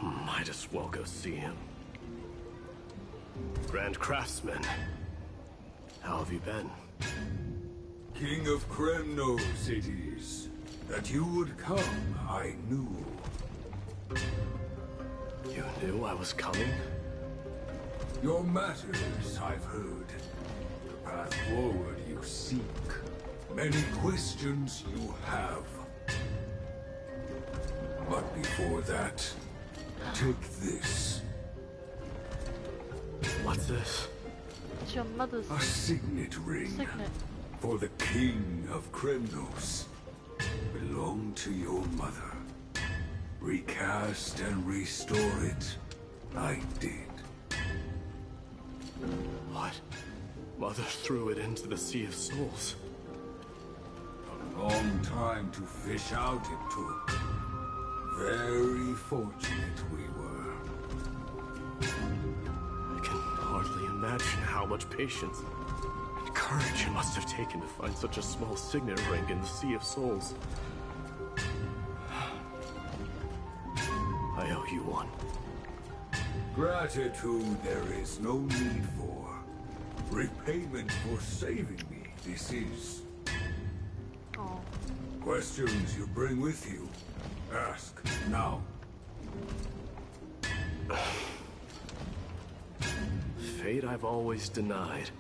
Might as well go see him. Grand Craftsman, how have you been? King of Kremnos it is. That you would come, I knew. You knew I was coming? Your matters, I've heard. The path forward you seek. Many questions you have. But before that, take this. What's this? It's your mother's A signet ring. signet. For the King of Kremnos. Belonged to your mother. Recast and restore it. I did. What? Mother threw it into the Sea of Souls. A long time to fish out it took. Very fortunate we were. I can hardly imagine how much patience and courage it must have taken to find such a small signet ring in the Sea of Souls. I owe you one. Gratitude there is no need for. Repayment for saving me, this is. Oh. Questions you bring with you, ask now. Fate I've always denied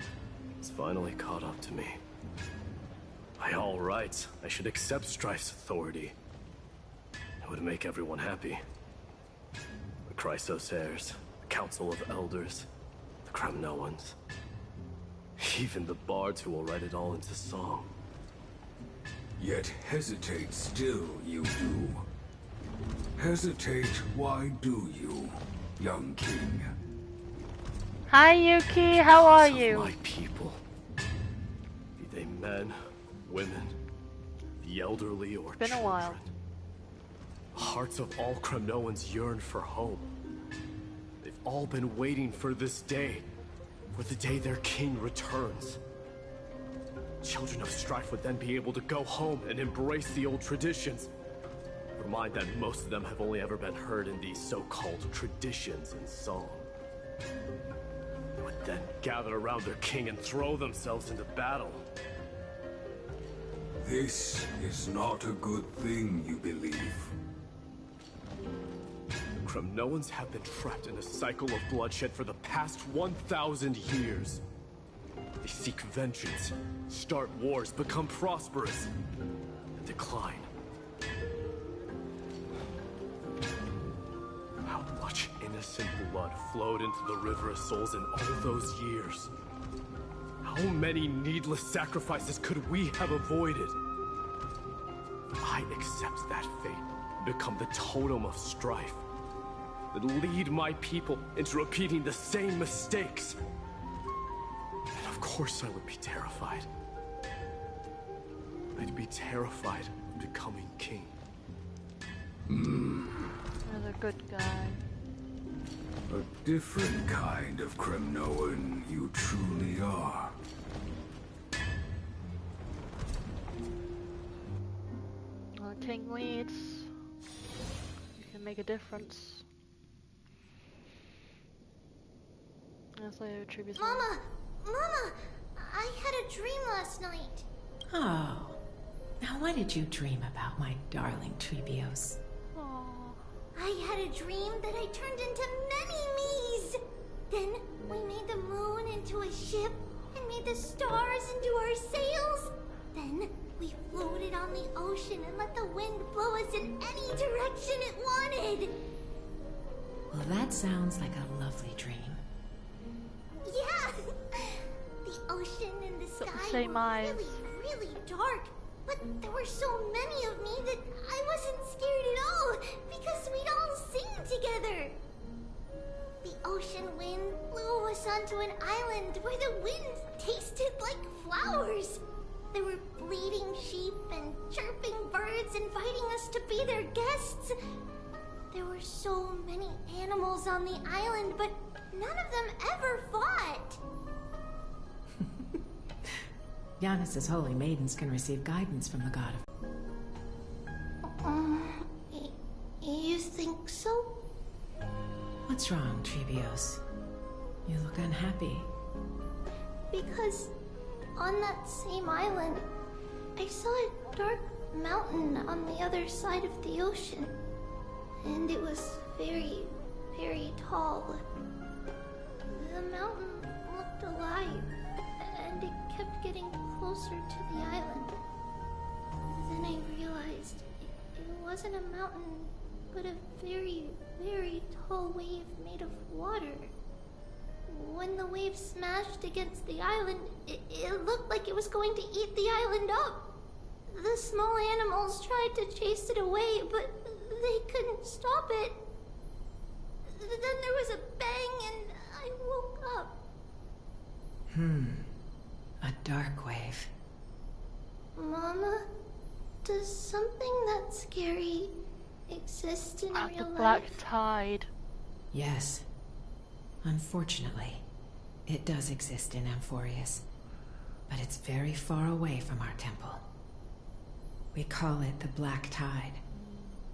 has finally caught up to me. By all rights, I should accept Strife's authority. It would make everyone happy. The Chrysos heirs, the Council of Elders, the Kremnoans. Even the bards who will write it all into song. Yet hesitate still you do. Hesitate, why do you, young king? Hi Yuki, how are you? My people. Be they men, women, the elderly or It's been a while. The hearts of all Kremnoans yearn for home. They've all been waiting for this day. For the day their king returns. Children of Strife would then be able to go home and embrace the old traditions. Never mind that most of them have only ever been heard in these so-called traditions in song. It would then gather around their king and throw themselves into battle. This is not a good thing, you believe. The Kremnoans have been trapped in a cycle of bloodshed for the past 1,000 years. They seek vengeance, start wars, become prosperous, and decline. How much innocent blood flowed into the River of Souls in all those years? How many needless sacrifices could we have avoided? I accept that fate and become the totem of strife that lead my people into repeating the same mistakes. And of course I would be terrified. I'd be terrified of becoming king. Another good guy. A different kind of Kremnoan you truly are. When the king leads, you can make a difference. That's like a tribute. Mama! Mama! I had a dream last night. Oh. Now what did you dream about, my darling Trebios? I had a dream that I turned into many me's. Then we made the moon into a ship and made the stars into our sails. Then we floated on the ocean and let the wind blow us in any direction it wanted. Well, that sounds like a lovely dream. Yeah! The ocean and the sky same were eyes. really dark. But there were so many of me that I wasn't scared at all because we'd all sing together. The ocean wind blew us onto an island where the wind tasted like flowers. There were bleating sheep and chirping birds inviting us to be their guests. There were so many animals on the island, but none of them ever fought. Yanis's holy maidens can receive guidance from the god of... You think so? What's wrong, Trebios? You look unhappy. Because on that same island, I saw a dark mountain on the other side of the ocean. And it was very, very tall. The mountain looked alive, and it kept getting closer to the island. Then I realized it wasn't a mountain, but a very, very tall wave made of water. When the wave smashed against the island, it looked like it was going to eat the island up. The small animals tried to chase it away, but they couldn't stop it. Then there was a bang and I woke up. A dark wave. Mama, does something that scary exist in At real the life? black tide. Yes. Unfortunately, it does exist in Amphoreus, but it's very far away from our temple. We call it the Black Tide,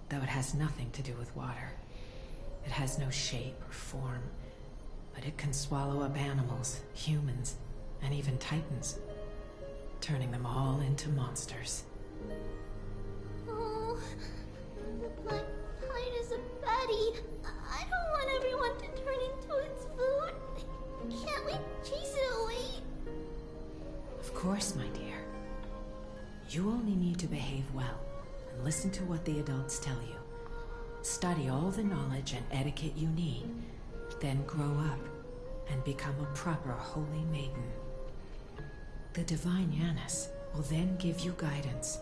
though it has nothing to do with water. It has no shape or form, but it can swallow up animals, humans, and even titans, turning them all into monsters. Oh, the black tide is a baddie. I don't want everyone to turn into its food. Can't we chase it away? Of course, my dear. You only need to behave well and listen to what the adults tell you. Study all the knowledge and etiquette you need, then grow up and become a proper holy maiden. The divine Yanis will then give you guidance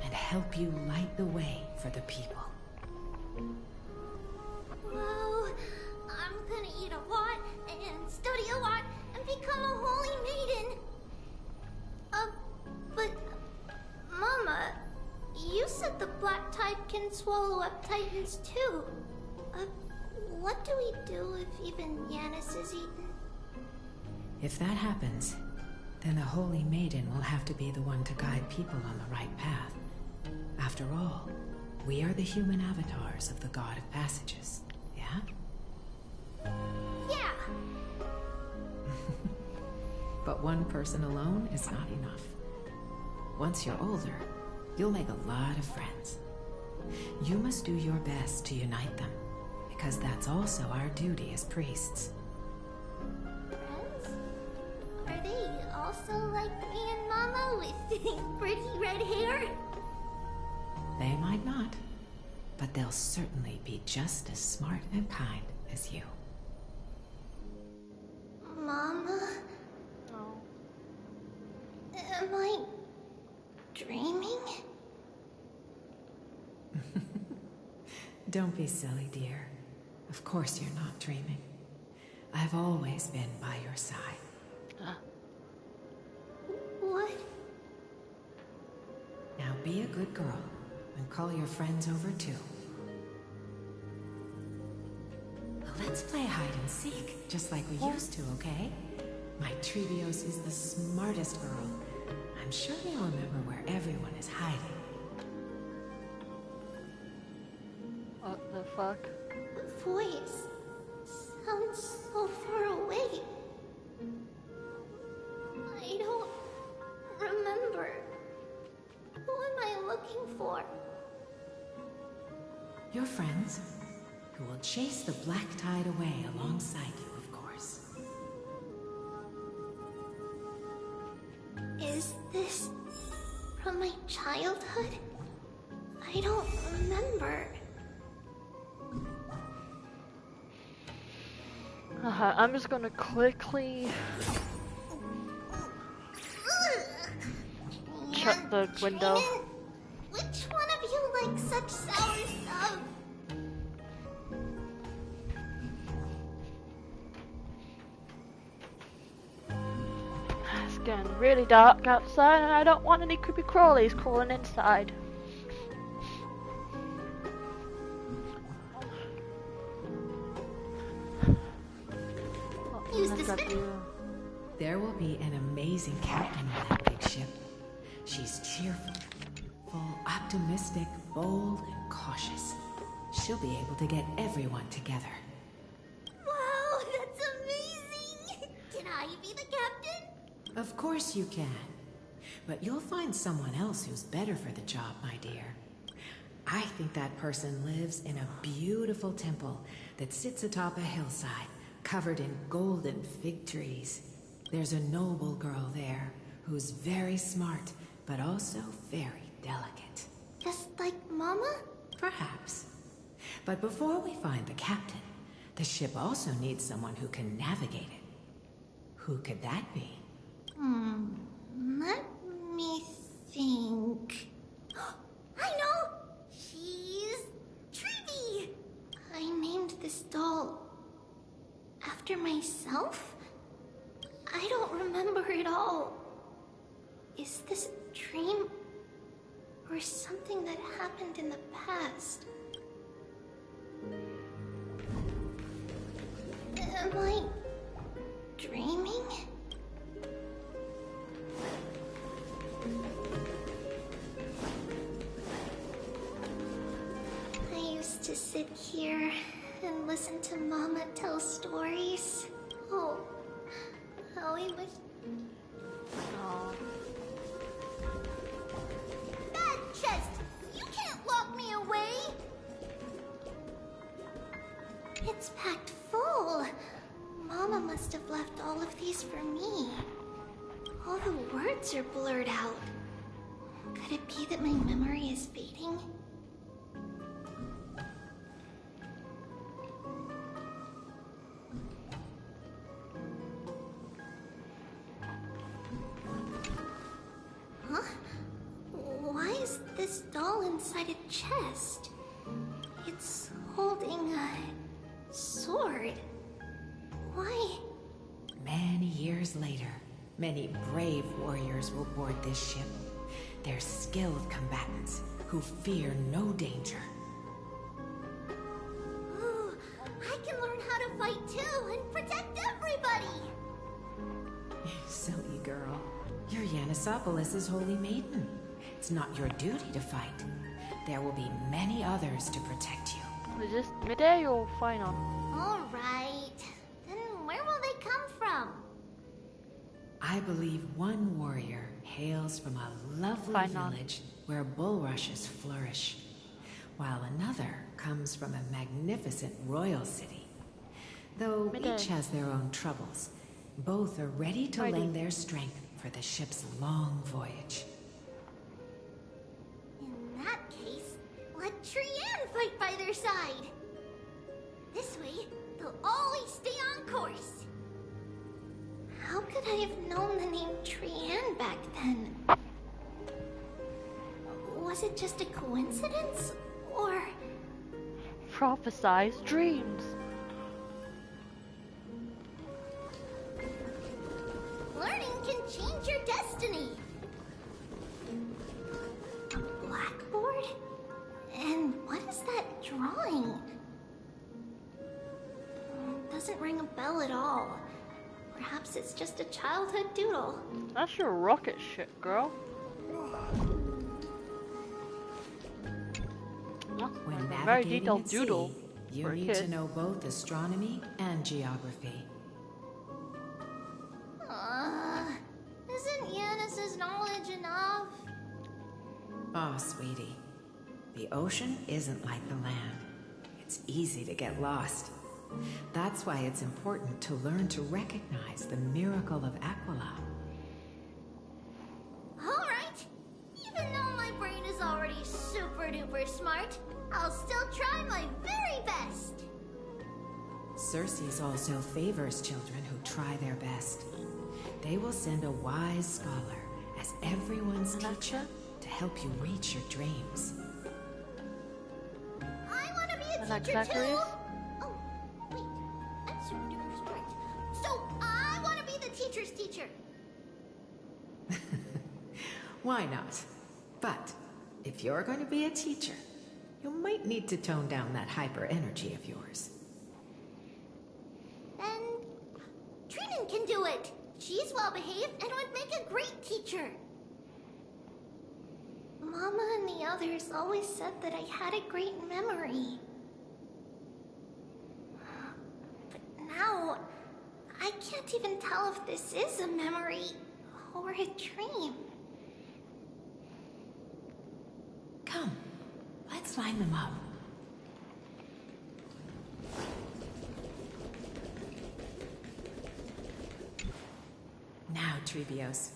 and help you light the way for the people. Well, I'm gonna eat a lot and study a lot and become a holy maiden. But Mama, you said the black tide can swallow up titans too. What do we do if even Yanis is eaten? If that happens, then the holy maiden will have to be the one to guide people on the right path. After all, we are the human avatars of the God of Passages, yeah? Yeah. But one person alone is not enough. Once you're older, you'll make a lot of friends. You must do your best to unite them, because that's also our duty as priests. Friends? Are they also like me and Mama with pretty red hair? They might not, but they'll certainly be just as smart and kind as you. Mama? No. Am I dreaming? Don't be silly, dear. Of course you're not dreaming. I've always been by your side. What? Now be a good girl and call your friends over too. Let's play hide and seek, just like we used to, okay? My Trebios is the smartest girl. I'm sure you'll remember where everyone is hiding. What the fuck? The voice sounds so far away. I don't remember. Who am I looking for? Your friends, who will chase the black tide away alongside you, of course. Is this from my childhood? I don't remember. I'm just gonna quickly shut the window. Which one of you likes such sour stuff? It's getting really dark outside and I don't want any creepy crawlies crawling inside. Use this bit. There will be an amazing captain on that big ship. She's cheerful, optimistic, bold, and cautious. She'll be able to get everyone together. Wow, that's amazing! Can I be the captain? Of course you can. But you'll find someone else who's better for the job, my dear. I think that person lives in a beautiful temple that sits atop a hillside, covered in golden fig trees. There's a noble girl there who's very smart, but also very delicate. Just like Mama? Perhaps. But before we find the captain, the ship also needs someone who can navigate it. Who could that be? Let me think. I know! She's Trevi! I named this doll after myself? I don't remember it all. Is this a dream? Or something that happened in the past? Am I dreaming? I used to sit here and listen to Mama tell stories. Oh, how I wish... Bad chest! You can't lock me away! It's packed full. Mama must have left all of these for me. All the words are blurred out. Could it be that my memory is fading? Huh? Why is this doll inside a chest? It's holding a sword. Why? Many years later, many brave warriors will board this ship. They're skilled combatants who fear no danger. Ooh, I can learn how to fight too and protect everybody! Silly girl. You're Yanisopoulos' holy maiden. It's not your duty to fight. There will be many others to protect you. Is this midday or final? Alright. Then where will they come from? I believe one warrior hails from a lovely village where bulrushes flourish, while another comes from a magnificent royal city. Though each has their own troubles, both are ready to lend their strength for the ship's long voyage. In that case, let Trian fight by their side. This way, they'll always stay on course. How could I have known the name Trian back then? Was it just a coincidence, or... Prophesized dreams. Learning can change your destiny. A blackboard? And what is that drawing? Doesn't ring a bell at all. Perhaps it's just a childhood doodle. That's your rocket ship, girl. When a very navigating detailed at doodle sea, you for a need kid. to know both astronomy and geography. Isn't Yanis's knowledge enough? Oh, sweetie. The ocean isn't like the land. It's easy to get lost. That's why it's important to learn to recognize the miracle of Aquila. Alright. Even though my brain is already super duper smart, I'll still try my very best. Circe also favors children who try their best. They will send a wise scholar as everyone's teacher to help you reach your dreams. I want to be a teacher too! Oh, wait. I'm super duper smart. So, I want to be the teacher's teacher. Why not? But if you're going to be a teacher, you might need to tone down that hyper energy of yours. Then, Trinan can do it. She's well behaved and would make a great teacher. Mama and the others always said that I had a great memory. But now, I can't even tell if this is a memory or a dream. Come, let's line them up. Now, Trebios,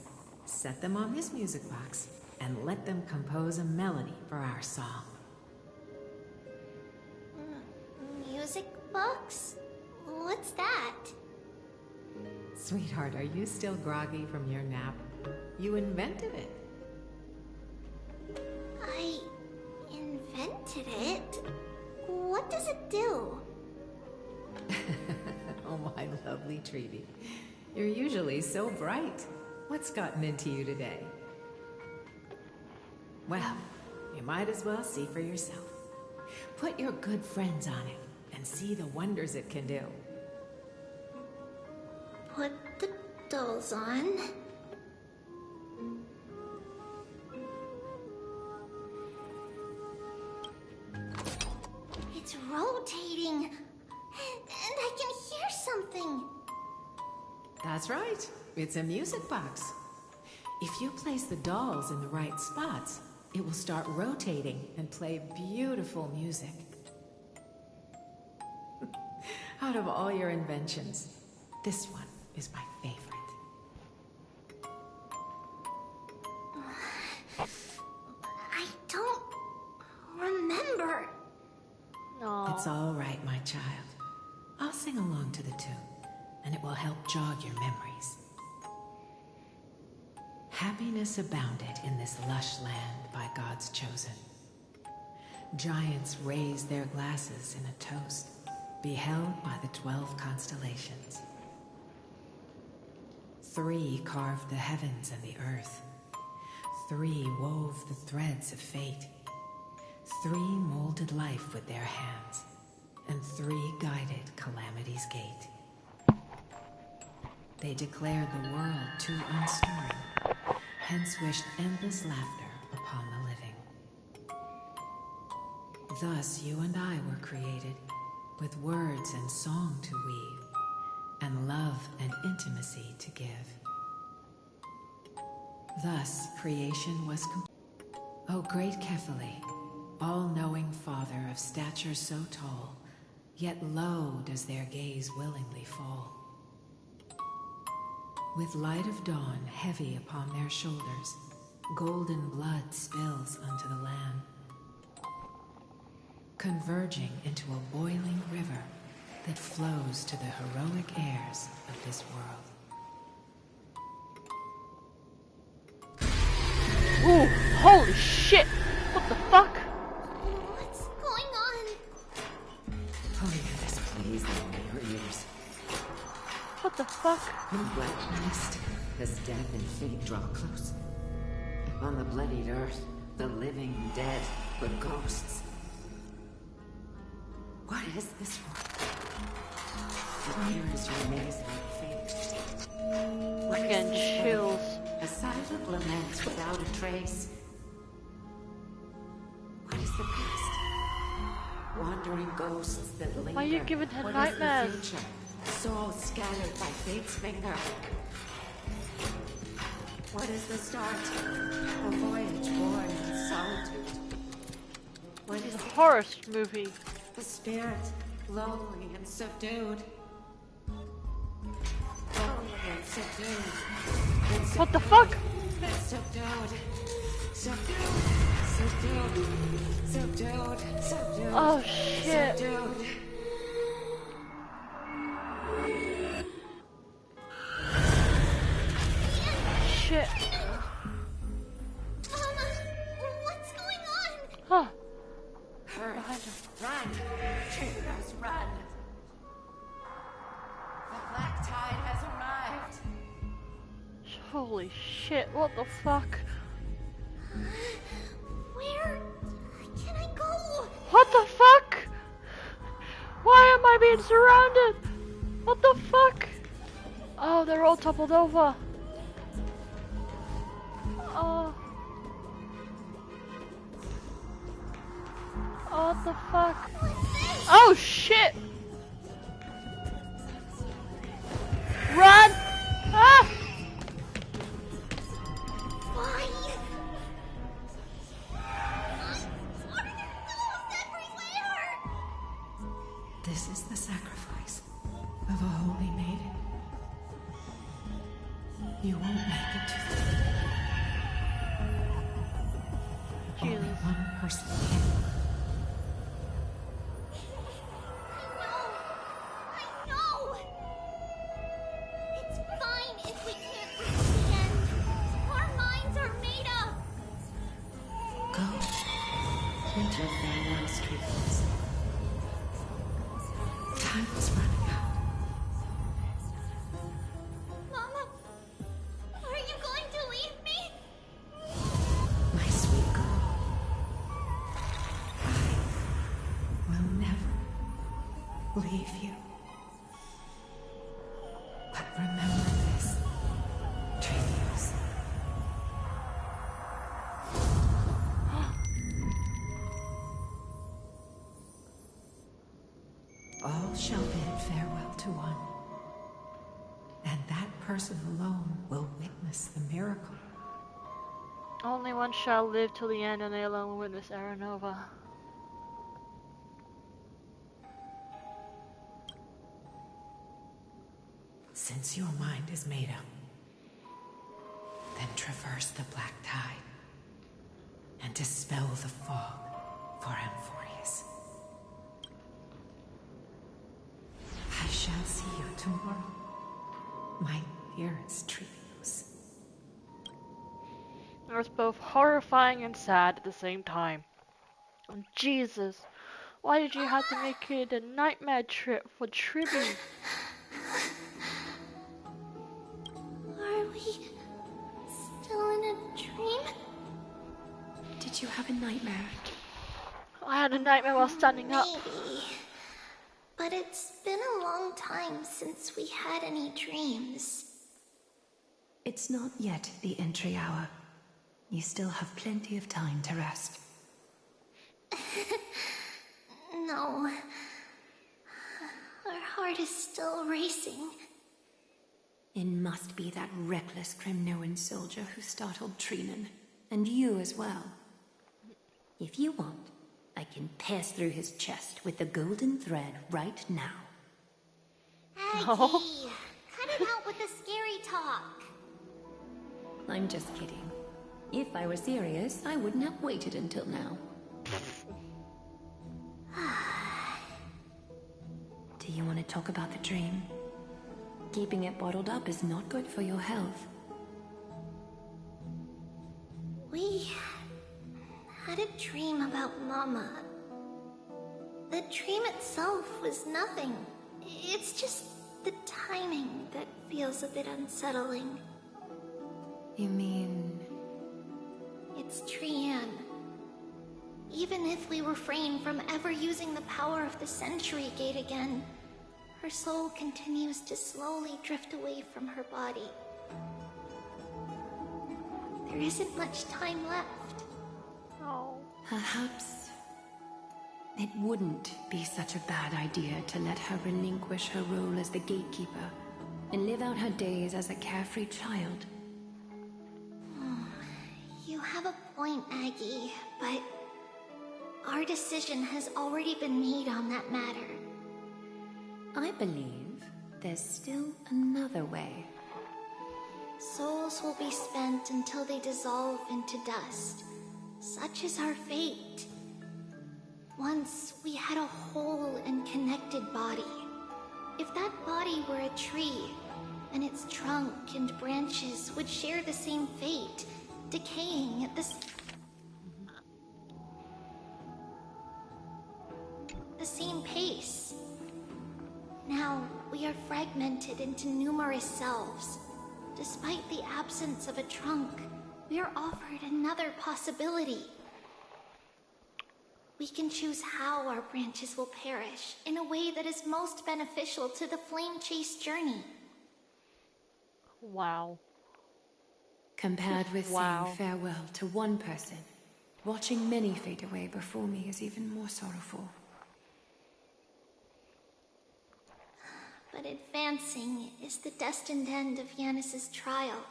set them on this music box and let them compose a melody for our song. Music box? What's that? Sweetheart, are you still groggy from your nap? You invented it. I invented it? What does it do? Oh, my lovely Trebi. You're usually so bright. What's gotten into you today? Well, you might as well see for yourself. Put your good friends on it and see the wonders it can do. Put the dolls on. It's rotating, and I can hear something. That's right. It's a music box. If you place the dolls in the right spots, it will start rotating and play beautiful music. Out of all your inventions, this one is my favorite. I don't remember. It's all right, my child. I'll sing along to the tune, and it will help jog your memories. Happiness abounded in this lush land by God's chosen. Giants raised their glasses in a toast, beheld by the 12 constellations. 3 carved the heavens and the earth. 3 wove the threads of fate. 3 molded life with their hands, and 3 guided calamity's gate. They declared the world too unstirring, hence wished endless laughter upon the living. Thus you and I were created, with words and song to weave, and love and intimacy to give. Thus, creation was O great Kephale, all-knowing father of stature so tall, yet low does their gaze willingly fall. With light of dawn heavy upon their shoulders, golden blood spills unto the land, converging into a boiling river that flows to the heroic heirs of this world. Ooh, holy shit! What the fuck? What's going on? Oh, this please in your ears. What the fuck? In black mist, as death and fate draw close. On the bloodied earth, the living dead, the ghosts. What is this world? Where is your amazing fate? I'm getting chills. A silent lament without a trace. What is the past? Wandering ghosts that linger. Why are you giving her What nightmares? is the future? Souls scattered by fate's finger. What is the start? A voyage born in solitude. What is a horror movie? The spirit, lonely and subdued. Lonely and subdued. What the fuck? Subdued. Subdued. Subdued. Subdued. Subdued. Oh shit. Subdued. Shit. Mama, what's going on? Huh. Hurry. Run. Troopers, run. The black tide has arrived. Holy shit, what the fuck? Where can I go? What the fuck? Why am I being surrounded? What the fuck? Oh, they're all toppled over. Oh. Oh, what the fuck? Oh shit! Run! Ah! Why? This is the sacrifice of a holy maiden. You won't make it to the end. Only one person can. I know! It's fine if we can't reach the end. Our minds are made up. Go. Bid your farewell, streets. Time is running out. Mama, are you going to leave me? My sweet girl, I will never leave you. But remember this, Trevius. All shall bid farewell to one, and that person alone will witness the miracle. Only one shall live till the end, and they alone will witness Aranova. Since your mind is made up, then traverse the black tide and dispel the fog for Amphoreus. I shall see you tomorrow, my dearest Trevius. It was both horrifying and sad at the same time. Oh, Jesus, why did you have to make it a nightmare trip for Trivi? Are we still in a dream? Did you have a nightmare? I had a nightmare while standing up. Maybe. But it's been a long time since we had any dreams. It's not yet the entry hour. You still have plenty of time to rest. No. Our heart is still racing. It must be that reckless Kremnoan soldier who startled Treenan. And you as well. If you want, I can pass through his chest with the golden thread right now. Aggie, cut it out with the scary talk. I'm just kidding. If I were serious, I wouldn't have waited until now. Do you want to talk about the dream? Keeping it bottled up is not good for your health. We had a dream about Mama. The dream itself was nothing. It's just the timing that feels a bit unsettling. You mean... It's Trian. Even if we refrain from ever using the power of the Century Gate again, her soul continues to slowly drift away from her body. There isn't much time left. Oh. Perhaps it wouldn't be such a bad idea to let her relinquish her role as the gatekeeper and live out her days as a carefree child. You have a point, Aggie, but our decision has already been made on that matter. I believe there's still another way. Souls will be spent until they dissolve into dust. Such is our fate. Once we had a whole and connected body. If that body were a tree, and its trunk and branches would share the same fate, decaying at the same pace. Now, we are fragmented into numerous selves. Despite the absence of a trunk, we are offered another possibility. We can choose how our branches will perish in a way that is most beneficial to the Flame Chase journey. Wow. Compared with Wow. saying farewell to one person, watching many fade away before me is even more sorrowful. But advancing is the destined end of Yanis's trial.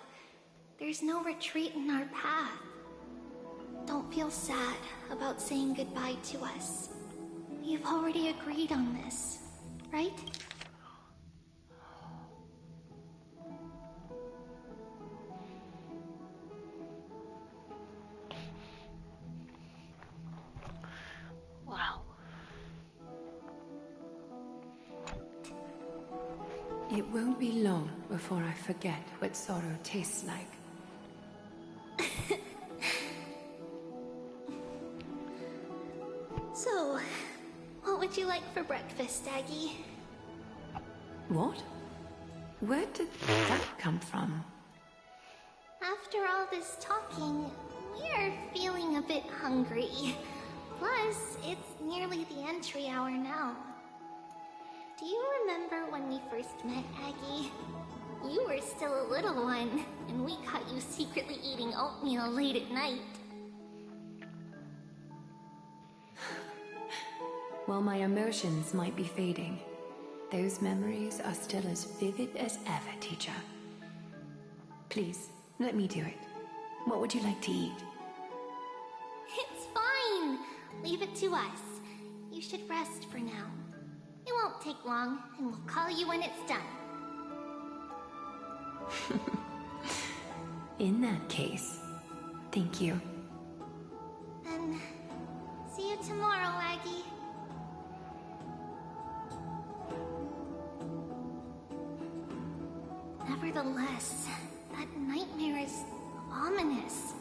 There's no retreat in our path. Don't feel sad about saying goodbye to us. We've already agreed on this, right? Wow. It won't be long before I forget what sorrow tastes like. So, what would you like for breakfast, Aggie? What? Where did that come from? After all this talking, we are feeling a bit hungry. Plus, it's nearly the entry hour now. Do you remember when we first met, Aggie? You were still a little one, and we caught you secretly eating oatmeal late at night. While my emotions might be fading, those memories are still as vivid as ever, teacher. Please, let me do it. What would you like to eat? It's fine! Leave it to us. You should rest for now. It won't take long, and we'll call you when it's done. In that case, thank you. Then, see you tomorrow, Aggie. Nevertheless, that nightmare is ominous.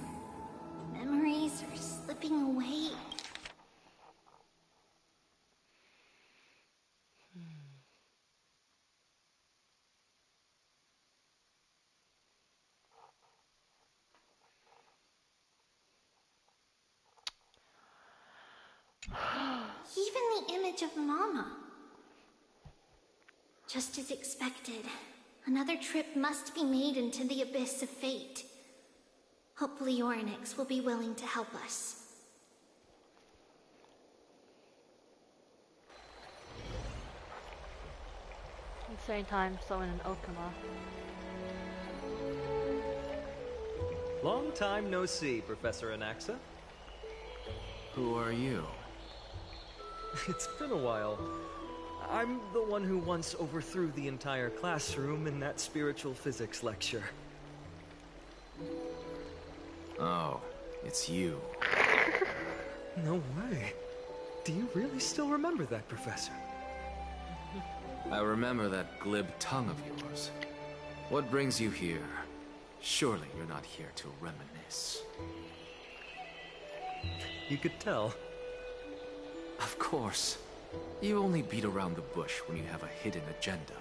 Memories are slipping away. Even the image of Mama. Just as expected, another trip must be made into the abyss of fate. Hopefully Orynyx will be willing to help us. At the same time, summon an Okama. Long time no see, Professor Anaxa. Who are you? It's been a while. I'm the one who once overthrew the entire classroom in that spiritual physics lecture. Oh, it's you. No way. Do you really still remember that, Professor? I remember that glib tongue of yours. What brings you here? Surely you're not here to reminisce. You could tell. Of course. You only beat around the bush when you have a hidden agenda.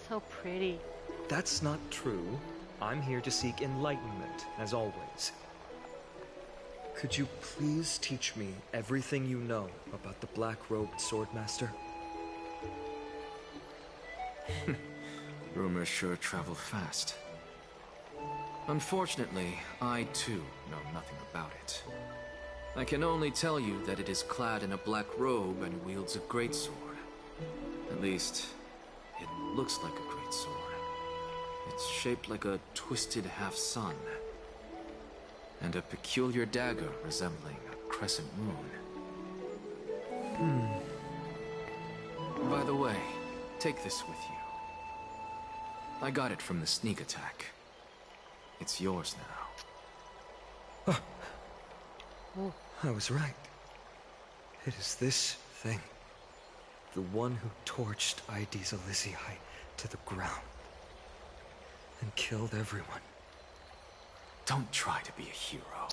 So pretty. That's not true. I'm here to seek enlightenment, as always. Could you please teach me everything you know about the black-robed swordmaster? Rumors sure travel fast. Unfortunately, I too know nothing about it. I can only tell you that it is clad in a black robe and wields a greatsword. At least, it looks like a greatsword. It's shaped like a twisted half-sun, and a peculiar dagger resembling a crescent moon. By the way, take this with you. I got it from the sneak attack. It's yours now. Oh, I was right. It is this thing. The one who torched Aedes Elysiae to the ground. And killed everyone. Don't try to be a hero.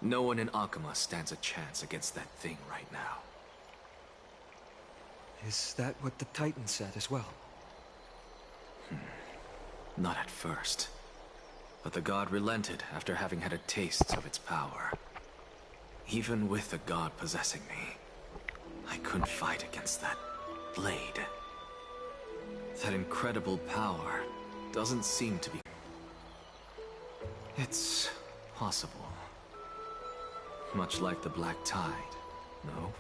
No one in Akuma stands a chance against that thing right now. Is that what the Titan said as well? Not at first. But the god relented after having had a taste of its power. Even with the god possessing me, I couldn't fight against that blade. That incredible power doesn't seem to be... It's possible. Much like the Black Tide, no?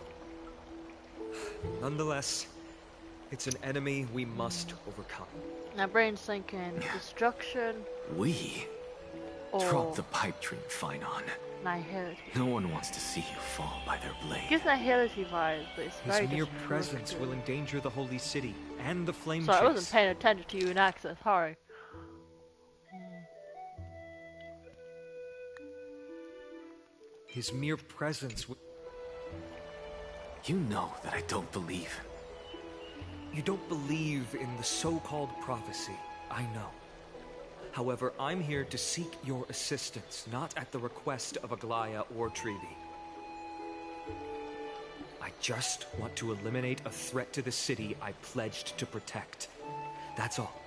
Nonetheless, it's an enemy we must overcome. My brain's thinking destruction. We? Or Drop the pipe dream, Finon. nihility. No one wants to see you fall by their blade. Gives nihility vibes, but it's very His mere destructive. presence will endanger the holy city and the flame Sorry, I chase. wasn't paying attention to you in access. Sorry. His mere presence will... You know that I don't believe. You don't believe in the so-called prophecy, I know. However, I'm here to seek your assistance, not at the request of Aglaya or Trevi. I just want to eliminate a threat to the city I pledged to protect. That's all.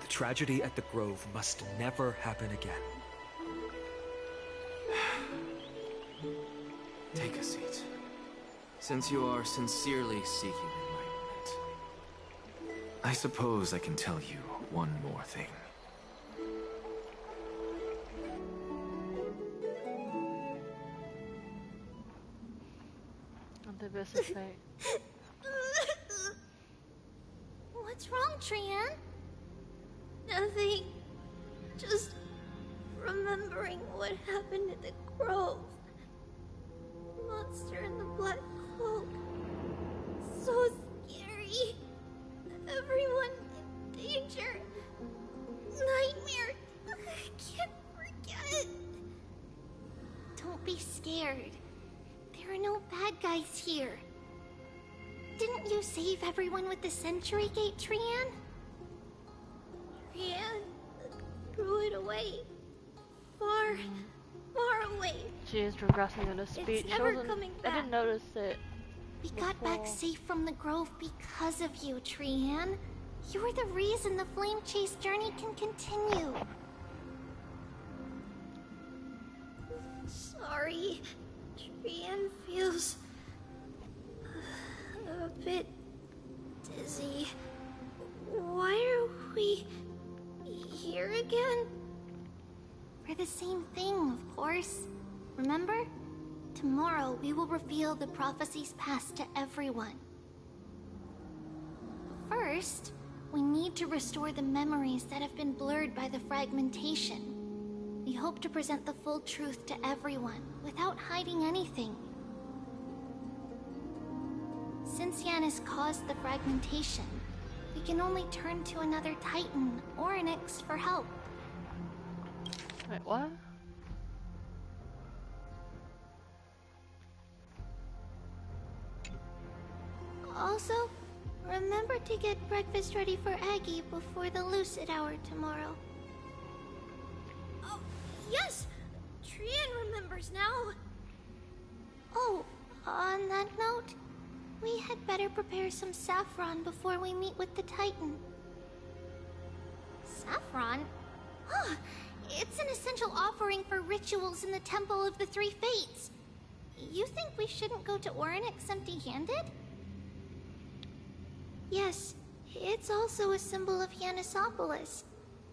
The tragedy at the Grove must never happen again. Take a seat. Since you are sincerely seeking enlightenment, I suppose I can tell you one more thing. What's wrong, Trian? Nothing. Just remembering what happened at the Grove. Monster in the black cloak. So scary. Everyone in danger. Nightmare. I can't forget. Don't be scared. There are no bad guys here. Didn't you save everyone with the Century Gate, Trian? Trian threw it away. Far, far away. She is regressing in her speech. It's never coming back. I didn't notice it. We got back safe from the Grove because of you, Trian. You're the reason the Flame Chase journey can continue. Sorry. Trian feels a bit dizzy. Why are we here again? For the same thing, of course. Remember? Tomorrow we will reveal the prophecies passed to everyone. First, we need to restore the memories that have been blurred by the fragmentation. We hope to present the full truth to everyone, without hiding anything. Since Yanis caused the fragmentation, we can only turn to another Titan, Orynyx, for help. Wait, what? Also, remember to get breakfast ready for Aggie before the lucid hour tomorrow. Oh, yes! Trian remembers now. Oh, on that note, we had better prepare some saffron before we meet with the Titan. Saffron? Huh. It's an essential offering for rituals in the Temple of the Three Fates. You think we shouldn't go to Orynyx empty-handed? Yes, it's also a symbol of Yanisopolis.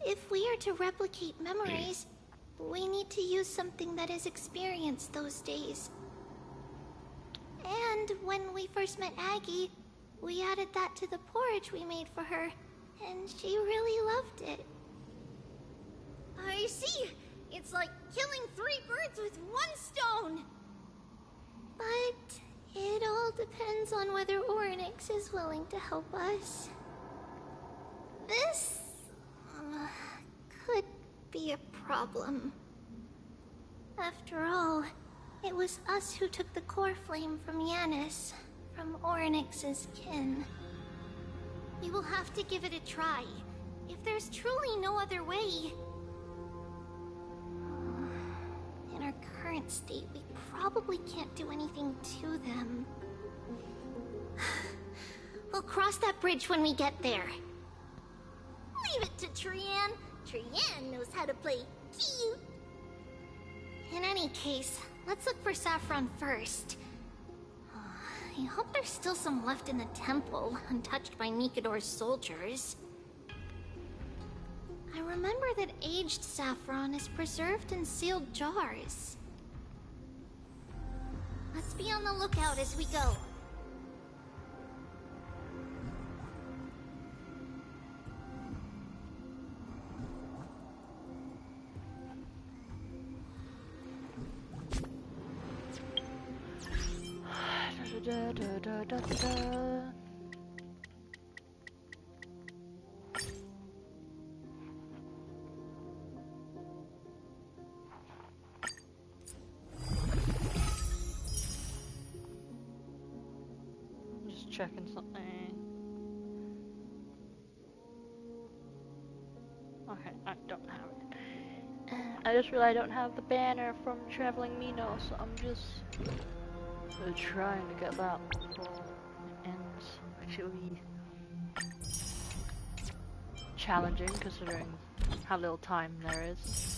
If we are to replicate memories, we need to use something that has experienced those days. And when we first met Aggie, we added that to the porridge we made for her, and she really loved it. I see. It's like killing 3 birds with 1 stone. But it all depends on whether Orynyx is willing to help us. This could be a problem. After all, it was us who took the core flame from Yanis, from Orynyx's kin. We will have to give it a try. If there's truly no other way. In our current state, we probably can't do anything to them. We'll cross that bridge when we get there. Leave it to Trian. Trian knows how to play cute. In any case, let's look for saffron first. I hope there's still some left in the temple, untouched by Mikador's soldiers. I remember that aged saffron is preserved in sealed jars. Let's be on the lookout as we go. Just checking something. Okay, I don't have it. I just realized I don't have the banner from Traveling Mino, so I'm just trying to get that before it ends, which will be challenging considering how little time there is.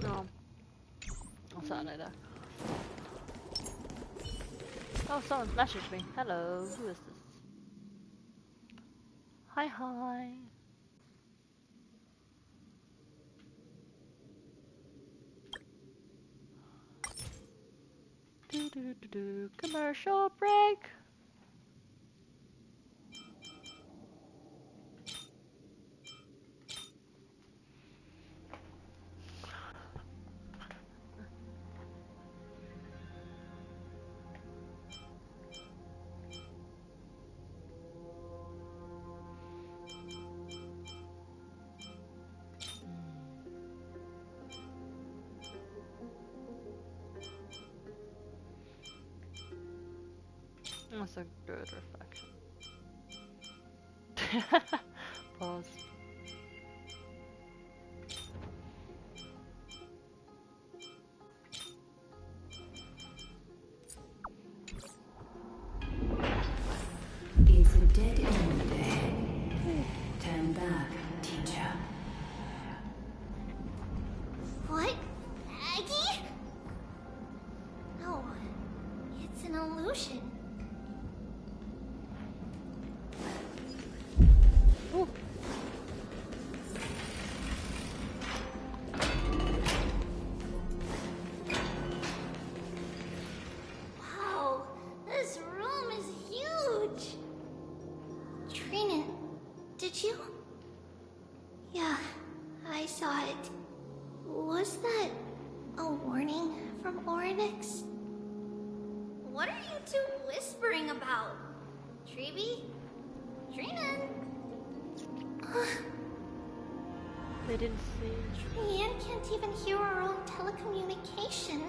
No. What's that later? Oh, someone's messaged me. Hello, who is this? Hi, hi. Commercial break. That's a good reflection. Pause. It's a dead end ahead. Turn back. Did you? Yeah, I saw it. Was that a warning from Oryx? What are you two whispering about? Treeby? Trinan? They didn't see. Trian can't even hear our own telecommunication.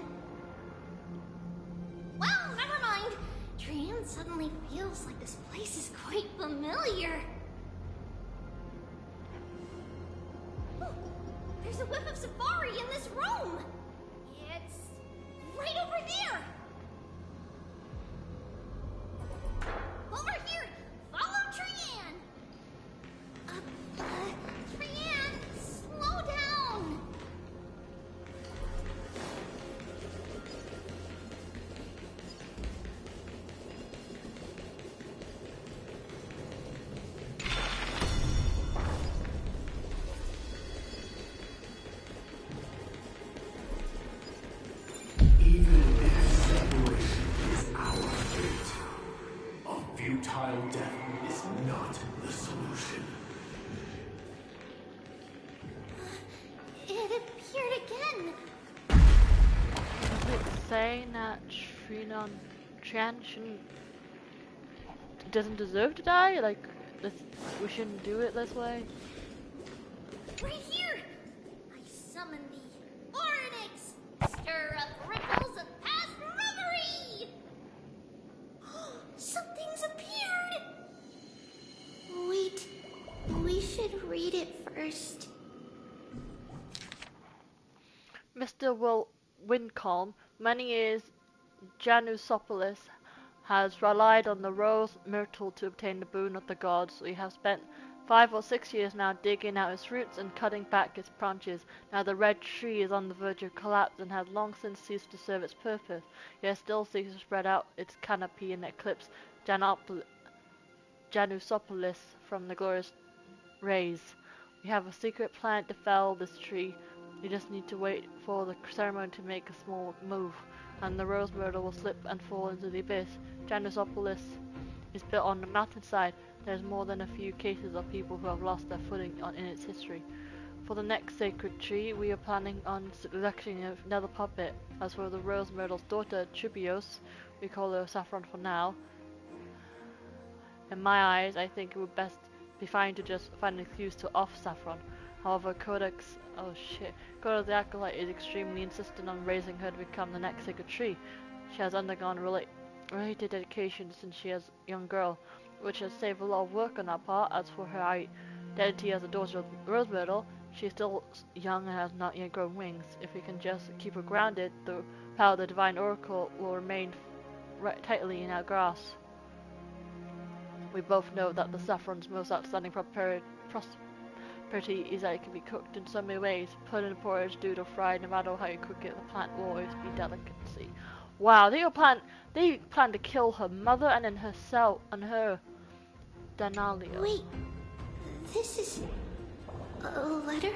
Well, never mind. Trian suddenly feels like this place is quite familiar. There's a whiff of safari in this room! It's right over there! Over here! Follow Trian! Trian, slow down! Even this separation is our fate. A futile death is not the solution. It appeared again! Is it saying that Trian doesn't deserve to die? Like, we shouldn't do it this way? Right here! I summon thee, Oryx! Stir up ripples of past reverie! Something's appeared! Wait, we should read it first. Mr. Wincombe, many years Janusopoulos has relied on the rose myrtle to obtain the boon of the gods. We have spent 5 or 6 years now digging out its roots and cutting back its branches. Now the red tree is on the verge of collapse and has long since ceased to serve its purpose, yet still seeks to spread out its canopy and eclipse Janusopoulos from the glorious rays. We have a secret plan to fell this tree. We just need to wait for the ceremony to make a small move, and the rose myrtle will slip and fall into the abyss. Janusopoulos is built on the mountainside. There's more than a few cases of people who have lost their footing in its history. For the next sacred tree, we are planning on selecting another puppet. As for the rose myrtle's daughter, Tribios, we call her Saffron for now. In my eyes, I think it would best be fine to just find an excuse to off Saffron. However, Codex the Acolyte is extremely insistent on raising her to become the next sacred tree. She has undergone related education since she was a young girl, which has saved a lot of work on our part. As for her identity as a daughter of Rose Myrtle, she is still young and has not yet grown wings. If we can just keep her grounded, the power of the Divine Oracle will remain tightly in our grasp. We both know that the saffron's most outstanding property is that it can be cooked in so many ways. Put in a porridge, stewed or fried, no matter how you cook it, the plant will always be delicacy. Wow, they plan to kill her mother and then herself and her, Danalia. Wait, this is a letter?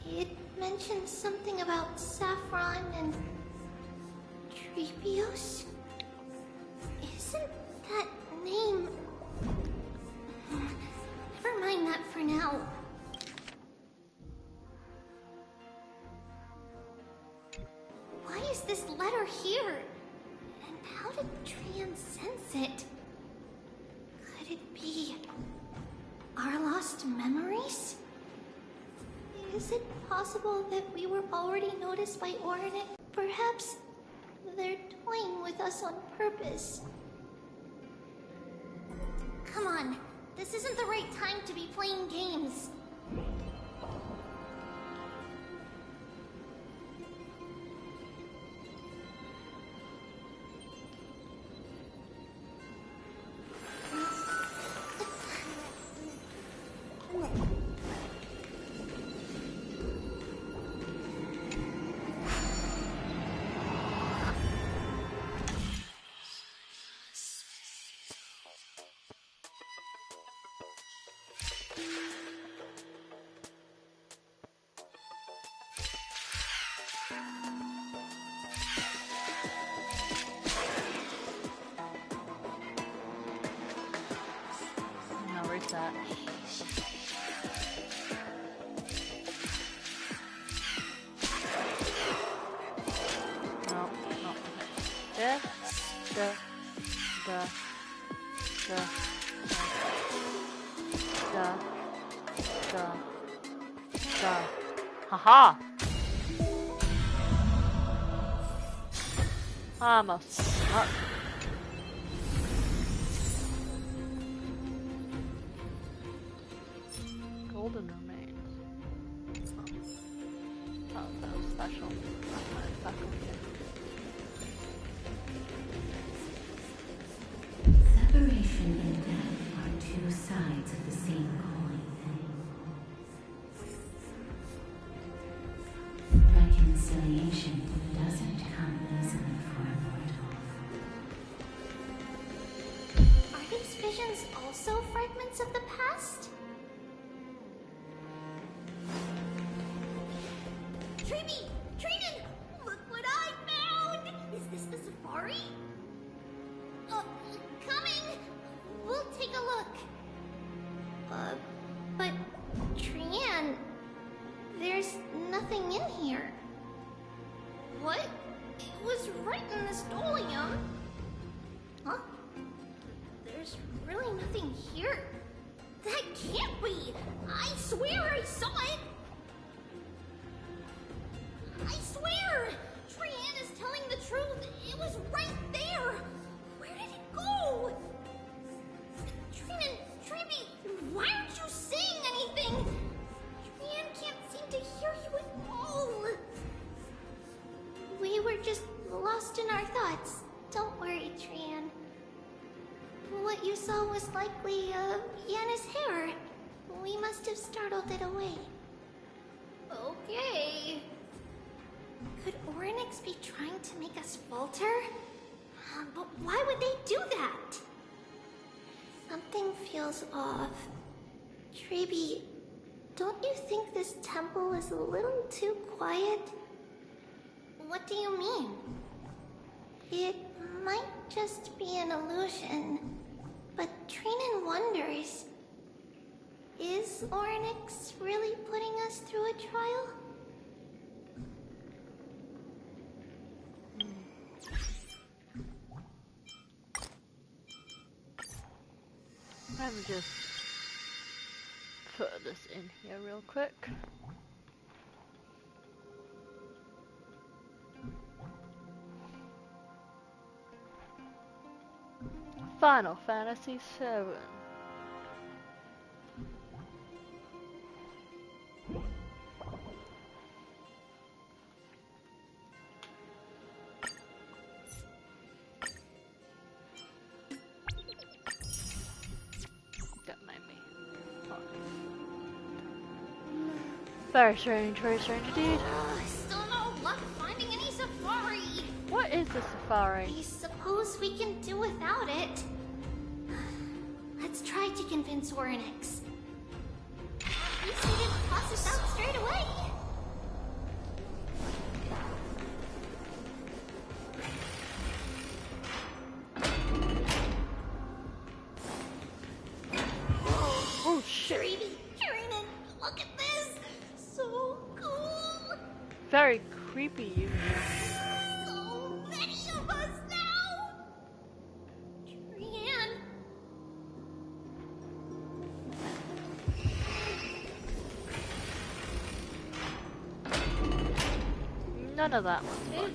It mentions something about Saffron and Trebios? Isn't that name... Never mind that for now. Why is this letter here? And how did Trian sense it? Could it be our lost memories? Is it possible that we were already noticed by Ornick? Perhaps they're toying with us on purpose. Come on, this isn't the right time to be playing games. that. No, not this. Haha! I'm a smart. Golden remains. Oh, that was special. Back over here. Separation and death are two sides of the same coin. Reconciliation doesn't come easily for a mortal. Are these visions also fragments of the past? Treeby! Trinan! Look what I found! Is this the safari? Coming! We'll take a look. But Trian, there's nothing in here. What? It was right in the stolium. Huh? There's really nothing here. That can't be! I swear I saw it! I swear! Trian is telling the truth. It was right there. Where did it go? Trinan, Treeby, why aren't you saying anything? Trian can't seem to hear you at all. We were just lost in our thoughts. Don't worry, Trian. What you saw was likely, Yana's hair. We must have startled it away. Okay. Could Orynyx be trying to make us falter? But why would they do that? Something feels off. Treeby, don't you think this temple is a little too quiet? What do you mean? It might just be an illusion, but Trinan wonders, is Orynyx really putting us through a trial? Let me just put this in here real quick. Final Fantasy VII. That might be. Oh. Very strange indeed. Still no luck finding any safari. What is the safari? I suppose we can do without it. Let's try to convince Orynyx. At least we didn't toss us out straight away. Oh shit! Trinan, look at this! So cool! Very creepy, you. So many of us now! Trian. None of that was fun.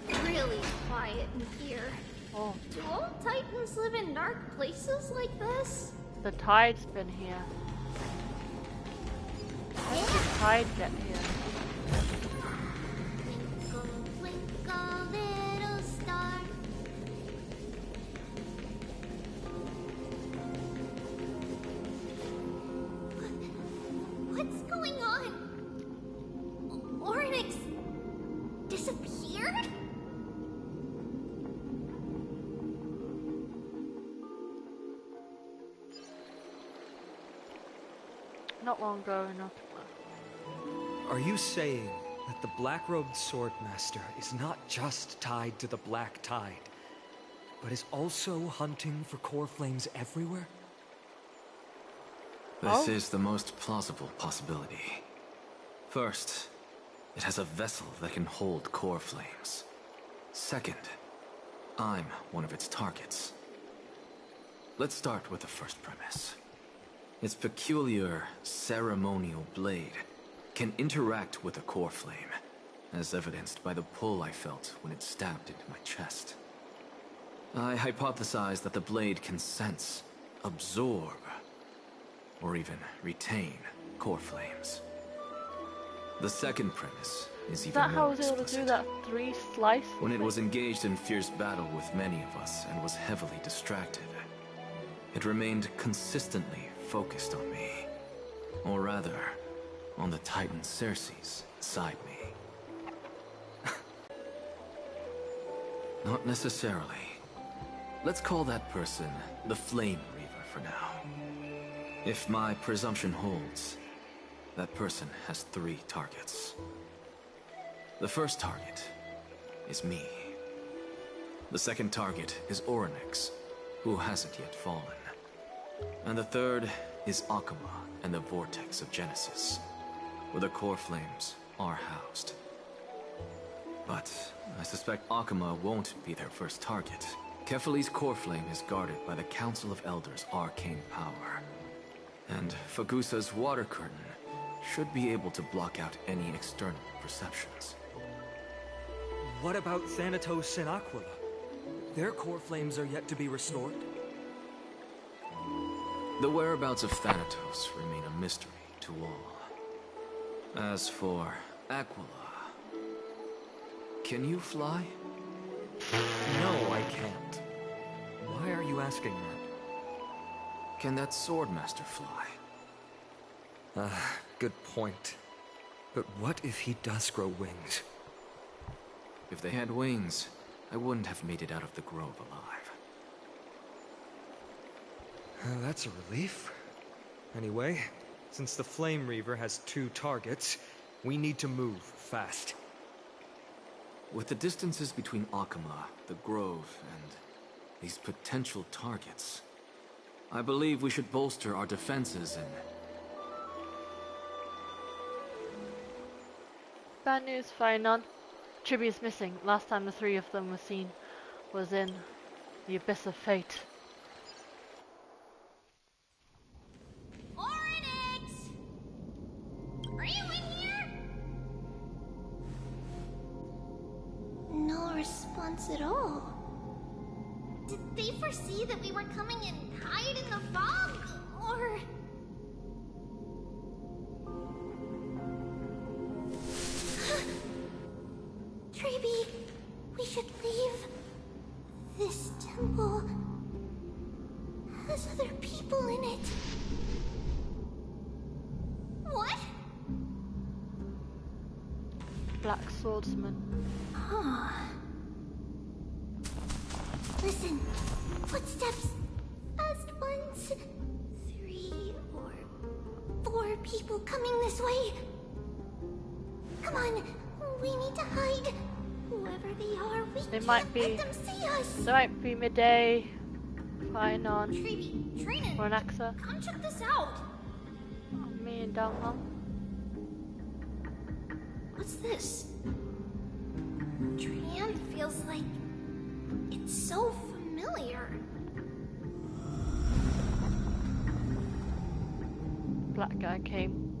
It's really quiet in here. Oh. Do all Titans live in dark places like this? The tide's been here. How did the tide get here? Twinkle, twinkle, little star. What's going on? Orynyx disappeared? Not long ago, not. Are you saying that the black-robed swordmaster is not just tied to the black tide, but is also hunting for core flames everywhere? This is the most plausible possibility. First, it has a vessel that can hold core flames. Second, I'm one of its targets. Let's start with the first premise. Its peculiar ceremonial blade can interact with a core flame, as evidenced by the pull I felt when it stabbed into my chest. I hypothesized that the blade can sense, absorb, or even retain core flames. The second premise is even that how I more was able to explicit. do that 3 slice? When it was engaged in fierce battle with many of us and was heavily distracted, it remained consistently focused on me. Or rather, on the Titan Cersei's inside me. Not necessarily. Let's call that person the Flame Reaver for now. If my presumption holds, that person has 3 targets. The first target is me. The second target is Orynyx, who hasn't yet fallen. And the third is Akuma and the Vortex of Genesis, where the core flames are housed. But I suspect Akuma won't be their first target. Kefali's core flame is guarded by the Council of Elders' arcane power. And Fagusa's water curtain should be able to block out any external perceptions. What about Thanatos and Aquila? Their core flames are yet to be restored. The whereabouts of Thanatos remain a mystery to all. As for Aquila, can you fly? No, I can't. Why are you asking that? Can that Swordmaster fly? Good point. But what if he does grow wings? If they had wings, I wouldn't have made it out of the grove alive. That's a relief. Anyway, since the Flame Reaver has 2 targets, we need to move fast. With the distances between Akuma, the grove, and these potential targets, I believe we should bolster our defenses and... Bad news, Fire None. Chibi is missing. Last time the 3 of them were seen was in the Abyss of Fate. Orynyx! Are you in here? No response at all. Did they foresee that we were coming and hide in the fog? Or... Treeby, we should leave. This temple has other people in it. What? Black Swordsman. Huh. Listen, footsteps. Fast ones. 3 or 4 people coming this way. Come on, we need to hide. Whoever they are, we They can't might be. let them see us. They might be midday. Fire None. Treeby, Trina, Renaxa. come check this out. Me and Dalma. What's this? Trian feels like it's so familiar. Black guy came.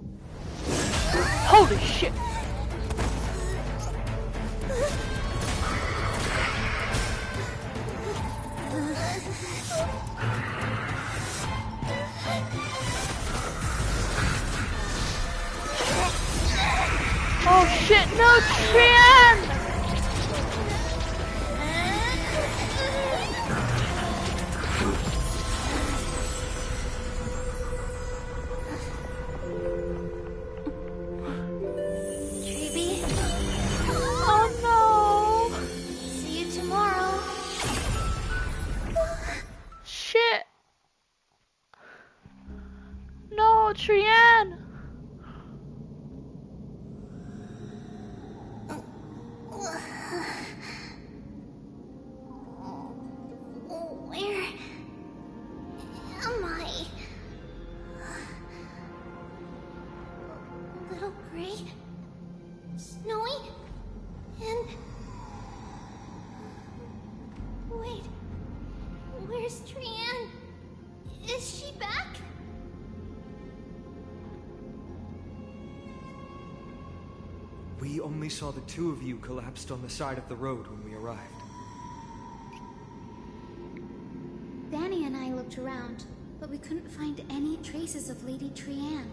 Holy shit! Oh shit, no, Trian! Treeby? Oh no! See you tomorrow. Shit! No, Trian! Where am I? little gray, snowy, and... Wait, where's Trian? Is she back? We only saw the two of you collapsed on the side of the road when we arrived. Danny and I looked around, but we couldn't find any traces of Lady Trian.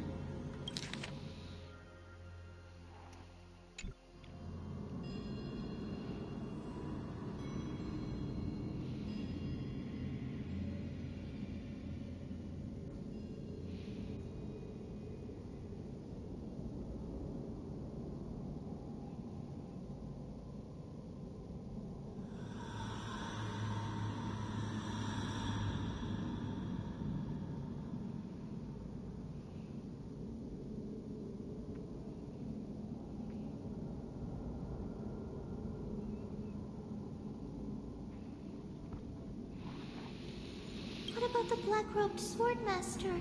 What about the black-robed swordmaster?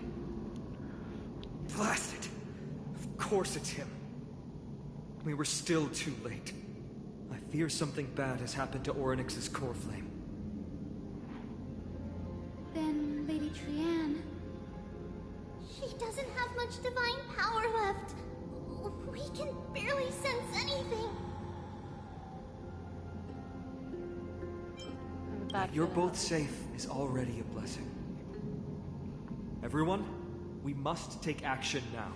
Blast it! Of course it's him. We were still too late. I fear something bad has happened to Orynyx's core flame. Then Lady Trian... She doesn't have much divine power left. We can barely sense anything. That you're both safe is already a blessing. Everyone, we must take action now.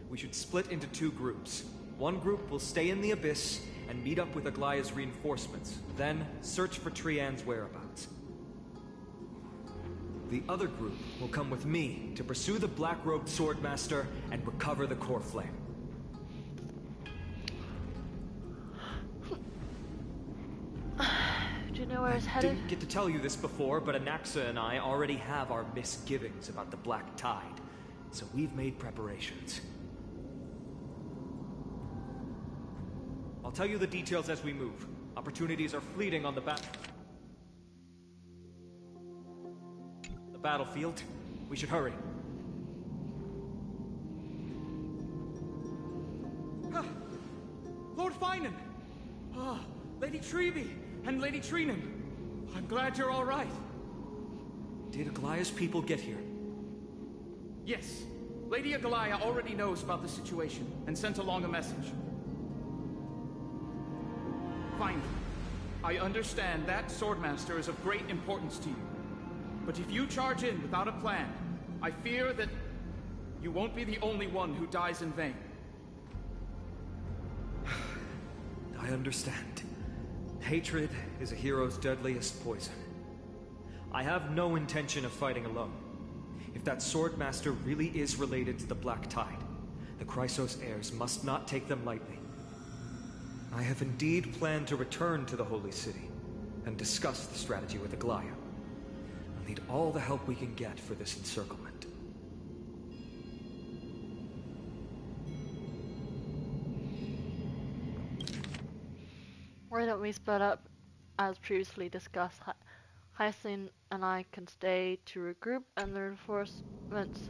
We should split into two groups. One group will stay in the Abyss and meet up with Aglaya's reinforcements, then search for Trian's whereabouts. The other group will come with me to pursue the black-robed swordmaster and recover the core flame. Do you know where it's headed? Didn't get to tell you this before, but Anaxa and I already have our misgivings about the Black Tide, so we've made preparations. I'll tell you the details as we move. Opportunities are fleeting on the battlefield. We should hurry. Lord Finan! Lady Treby and Lady Treenan. I'm glad you're all right. Did Aglaya's people get here? Yes. Lady Aglaya already knows about the situation and sent along a message. Fine. I understand that Swordmaster is of great importance to you. But if you charge in without a plan, I fear that you won't be the only one who dies in vain. I understand. Hatred is a hero's deadliest poison. I have no intention of fighting alone. If that Swordmaster really is related to the Black Tide, the Chrysos heirs must not take them lightly. I have indeed planned to return to the Holy City and discuss the strategy with Aglaya. We'll need all the help we can get for this encirclement. Why don't we split up, as previously discussed? Hyacinth and I can stay to regroup, and the reinforcements,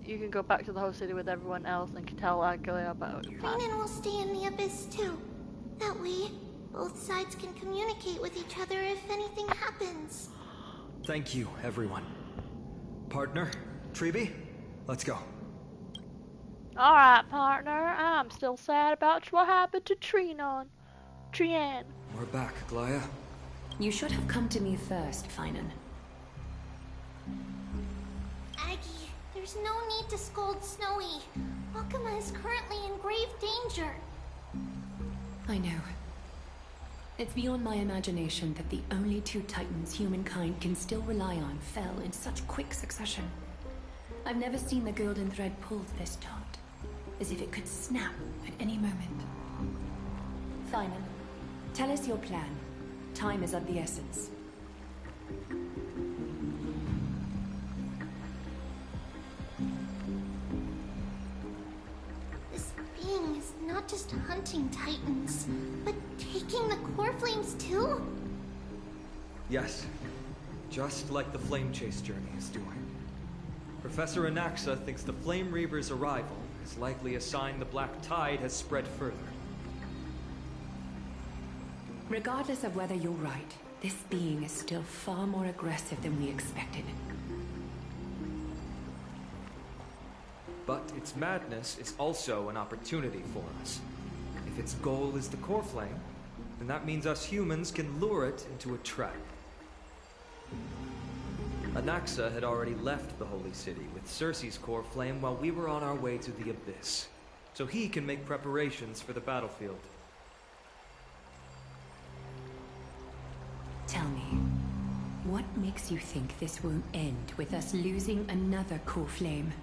you can go back to the host city with everyone else and can tell Aglaya about your plan. Renan will stay in the Abyss too. That way, both sides can communicate with each other if anything happens. Thank you, everyone. Partner, Treby, let's go. Alright, partner. I'm still sad about what happened to Trian. We're back, Aglaya. You should have come to me first, Finan. Aggie, there's no need to scold Snowy. Wakama is currently in grave danger. I know. It's beyond my imagination that the only two titans humankind can still rely on fell in such quick succession. I've never seen the golden thread pulled this taut, as if it could snap at any moment. Finan, tell us your plan. Time is of the essence. This being is not just hunting titans, but taking the core flames too? Yes, just like the Flame Chase journey is doing. Professor Anaxa thinks the Flame Reaver's arrival is likely a sign the Black Tide has spread further. Regardless of whether you're right, this being is still far more aggressive than we expected. But its madness is also an opportunity for us. If its goal is the core flame, then that means us humans can lure it into a trap. Anaxa had already left the Holy City with Cersei's core flame while we were on our way to the Abyss, so he can make preparations for the battlefield. Tell me, what makes you think this won't end with us losing another core flame?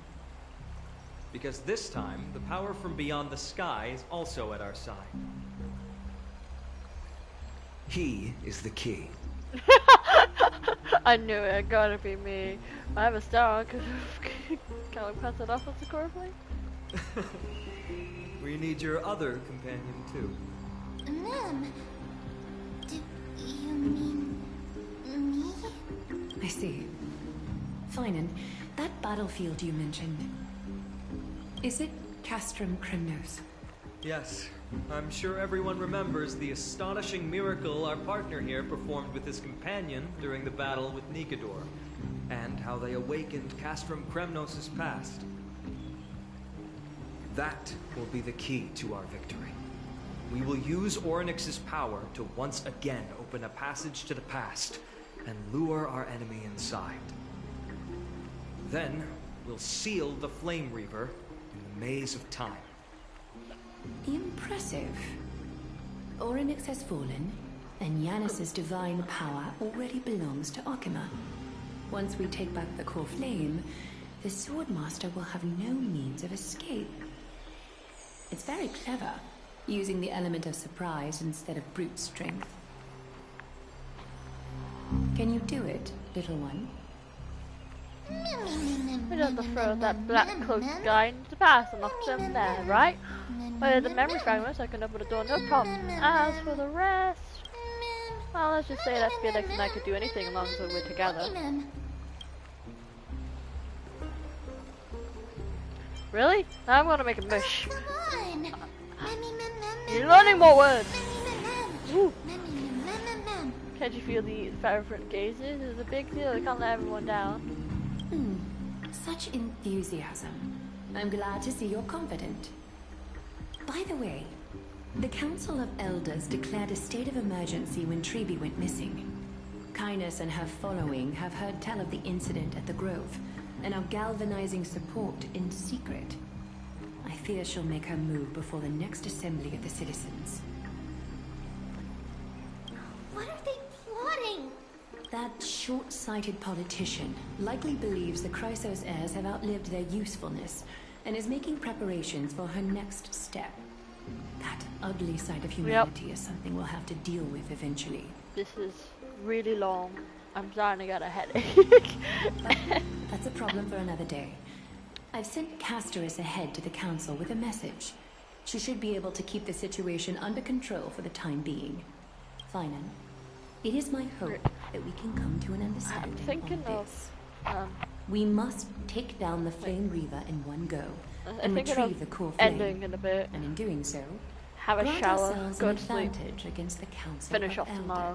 Because this time, the power from beyond the sky is also at our side. He is the key. I knew it, gotta be me. I have a star, can we pass it off as a core flame? We need your other companion too. Ma'am, do you mean me? I see. Fine, and that battlefield you mentioned, is it Castrum Cremnos? Yes. I'm sure everyone remembers the astonishing miracle our partner here performed with his companion during the battle with Nikador, and how they awakened Castrum Cremnos' past. That will be the key to our victory. We will use Orynyx's power to once again open a passage to the past and lure our enemy inside. Then, we'll seal the Flame Reaver in the maze of time. Impressive. Orynyx has fallen, and Yanis's divine power already belongs to Okima. Once we take back the core flame, the Swordmaster will have no means of escape. It's very clever, using the element of surprise instead of brute strength. Can you do it, little one? We don't have to throw that black cloaked guy into the past and lock them there, right? With the memory fragments, I can open the door, no problem. As for the rest, well, let's just say that Felix and I could do anything as long as we're together. Really? Now I'm gonna make a mush. You're learning more words. Woo. Can't you feel the fervent gazes? It's a big deal. I can't let everyone down. Such enthusiasm. I'm glad to see you're confident. By the way, the Council of Elders declared a state of emergency when Treeby went missing. Kynus and her following have heard tell of the incident at the Grove, and are galvanizing support in secret. I fear she'll make her move before the next assembly of the citizens. What are they plotting? That short-sighted politician likely believes the Chrysos heirs have outlived their usefulness, and is making preparations for her next step. That ugly side of humanity is something we'll have to deal with eventually. This is really long. I'm starting to get a headache. But that's a problem for another day. I've sent Casterus ahead to the council with a message. She should be able to keep the situation under control for the time being. Finan, it is my hope that we can come to an understanding on this. We must take down the Flame Reaver in one go, and retrieve the core flame. Ending in a bit. And in doing so, have a shower, go to sleep, against the council. Finish off tomorrow.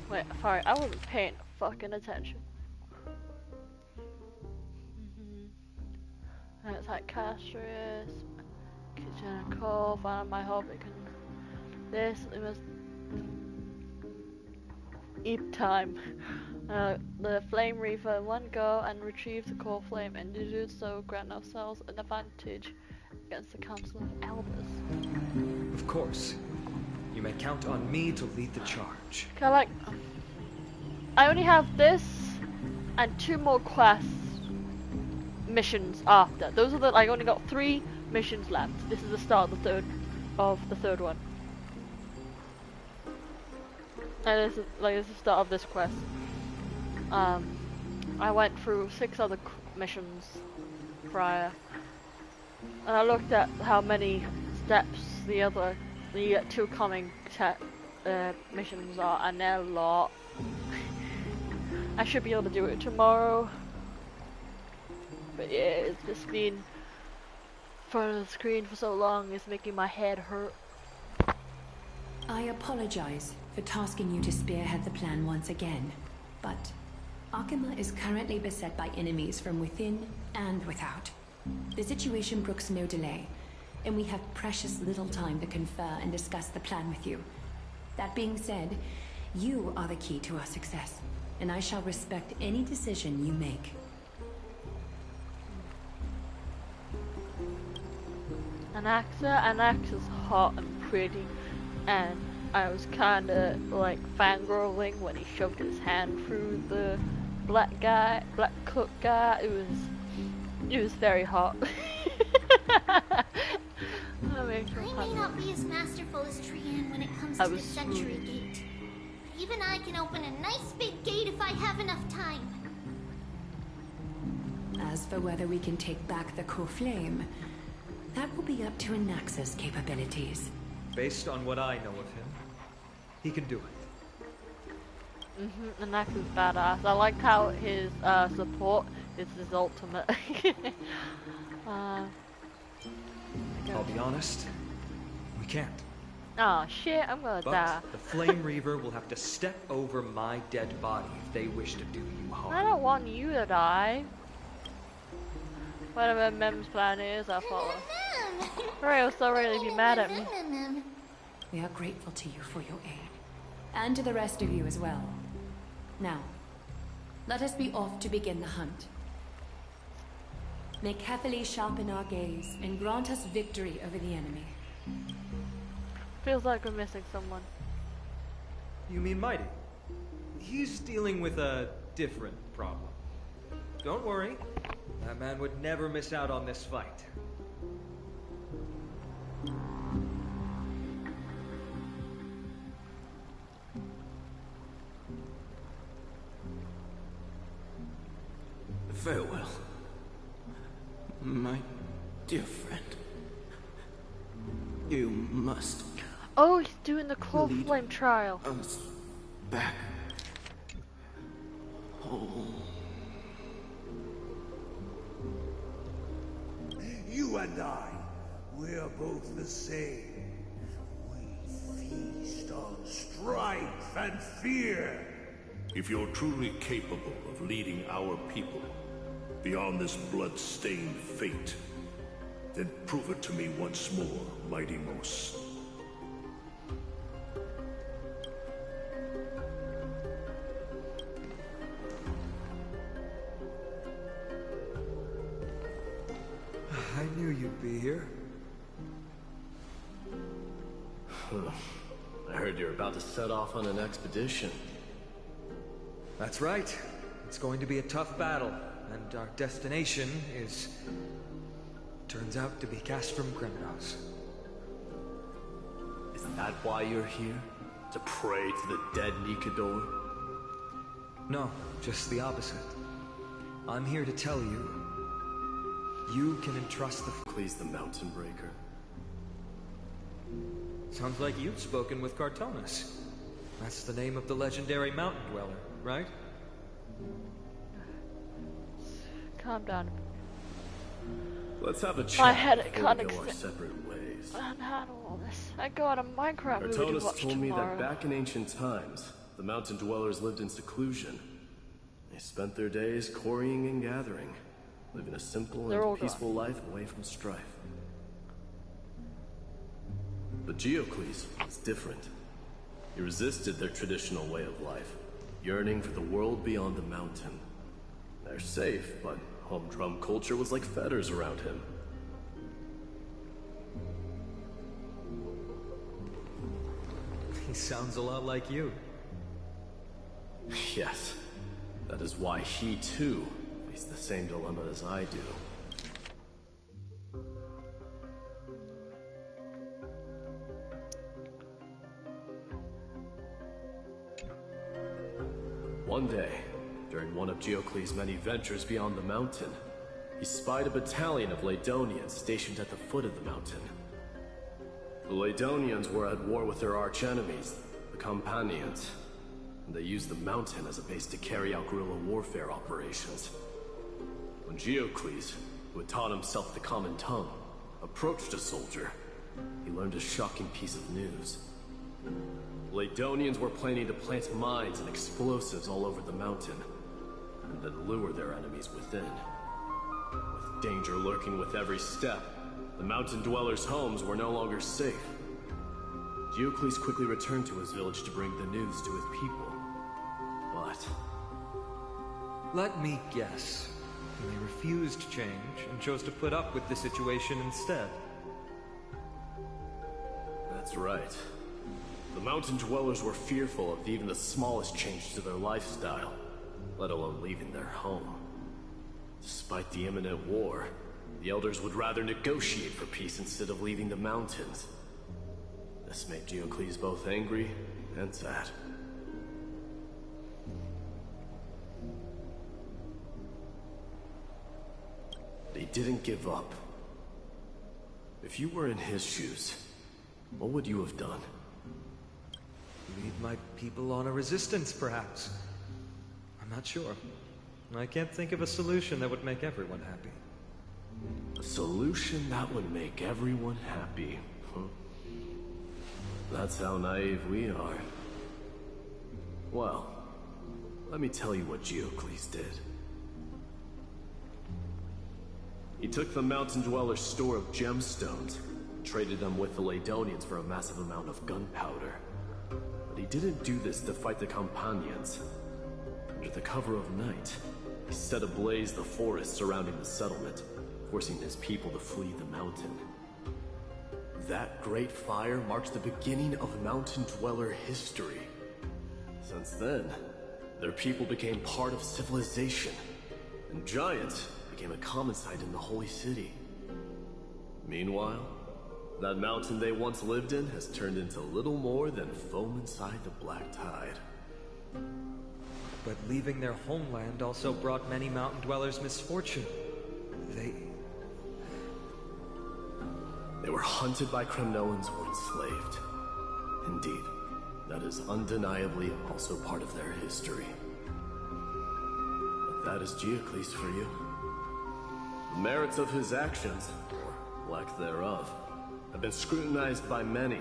Wait, sorry, I wasn't paying fucking attention. And it's like Casterus, Kitchen and Cove, and I hope it can. This, it was. Eep time. The Flame Reaver in one go and retrieve the core flame, and to do so grant ourselves an advantage against the Council of Elders. Of course. You may count on me to lead the charge. Okay, like, I only have this and 2 more quests missions after. Those are the, I only got 3 missions left. This is the start of the third one. And this is the start of this quest. I went through 6 other missions prior, and I looked at how many steps the 2 coming missions are, and they're a lot. I should be able to do it tomorrow. But yeah, it's just been in front of the screen for so long, it's making my head hurt. I apologize for tasking you to spearhead the plan once again, but Akima is currently beset by enemies from within and without. The situation brooks no delay, and we have precious little time to confer and discuss the plan with you. That being said, you are the key to our success, and I shall respect any decision you make. Anaxa's hot and pretty, and I was kinda like fangirling when he shoved his hand through the black cook guy. It was very hot. I may not be as masterful as Trian when it comes to the Century Gate. But even I can open a nice big gate if I have enough time. As for whether we can take back the core flame, that will be up to Anaxa's capabilities. Based on what I know of him, he can do it. Anaxa's badass. I liked how his support is his ultimate. I'll be honest, we can't. Oh shit, I'm gonna die. But the Flame Reaver will have to step over my dead body if they wish to do you harm. I don't want you to die. Whatever Mem's plan is, I'll follow. Starrail so ready to be mad at me. We are grateful to you for your aid, and to the rest of you as well. Now, let us be off to begin the hunt. May carefully sharpen our gaze and grant us victory over the enemy. Feels like we're missing someone. You mean Mighty? He's dealing with a different problem. Don't worry, that man would never miss out on this fight. Farewell, my dear friend. You must. Oh, he's doing the core flame trial. Us back home. You and I, we're both the same. We feast on strife and fear. If you're truly capable of leading our people beyond this blood-stained fate, then prove it to me once more, Mighty Mos. I knew you'd be here. I heard you're about to set off on an expedition. That's right. It's going to be a tough battle, and our destination is... turns out to be Castrum Criminals. Is that why you're here? To pray to the dead Nikador? No, just the opposite. I'm here to tell you, you can entrust the... Please, the Mountain Breaker. Sounds like you've spoken with Cartonus. That's the name of the legendary mountain dweller, right? Calm down. Let's have a chat. My head before can't we go our separate ways. handle all this. I got a Minecraft movie to Cartonus watch told me tomorrow. that back in ancient times, the mountain dwellers lived in seclusion. They spent their days quarrying and gathering, living a simple and peaceful life away from strife. But Geocles was different. He resisted their traditional way of life, yearning for the world beyond the mountain. They're safe, but humdrum culture was like fetters around him. He sounds a lot like you. Yes. That is why he, too, faced the same dilemma as I do. One day, during one of Geocles' many ventures beyond the mountain, he spied a battalion of Ladonians stationed at the foot of the mountain. The Ladonians were at war with their arch-enemies, the Companions, and they used the mountain as a base to carry out guerrilla warfare operations. When When Geocles, who had taught himself the common tongue, approached a soldier, he learned a shocking piece of news. Ladonians were planning to plant mines and explosives all over the mountain, and then lure their enemies within. With danger lurking with every step, the mountain dwellers' homes were no longer safe. Geocles quickly returned to his village to bring the news to his people. But... let me guess. They refused change and chose to put up with the situation instead. That's right. The mountain dwellers were fearful of even the smallest change to their lifestyle, let alone leaving their home. Despite the imminent war, the elders would rather negotiate for peace instead of leaving the mountains. This made Geocles both angry and sad. They didn't give up. If you were in his shoes, what would you have done? Lead my people on a resistance, perhaps. I'm not sure. I can't think of a solution that would make everyone happy. A solution that would make everyone happy, huh? That's how naive we are. Well, let me tell you what Geocles did. He took the mountain dweller's store of gemstones, traded them with the Ladonians for a massive amount of gunpowder. But he didn't do this to fight the Companions. Under the cover of night, he set ablaze the forest surrounding the settlement, forcing his people to flee the mountain. That great fire marks the beginning of mountain dweller history. Since then, their people became part of civilization, and giants became a common sight in the holy city. Meanwhile, that mountain they once lived in has turned into little more than foam inside the black tide. But leaving their homeland also brought many mountain dwellers misfortune. They were hunted by Kremnoans or enslaved. Indeed, that is undeniably also part of their history. But that is Geocles for you. The merits of his actions, or lack thereof, have been scrutinized by many,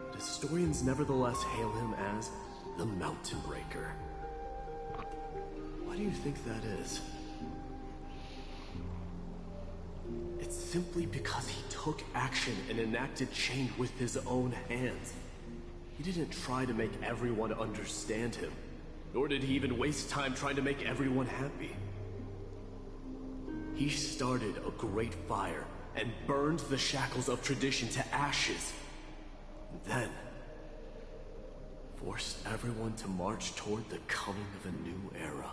but historians nevertheless hail him as the Mountain Breaker. Why do you think that is? It's simply because he took action and enacted change with his own hands. He didn't try to make everyone understand him, nor did he even waste time trying to make everyone happy. He started a great fire and burned the shackles of tradition to ashes. And then, forced everyone to march toward the coming of a new era.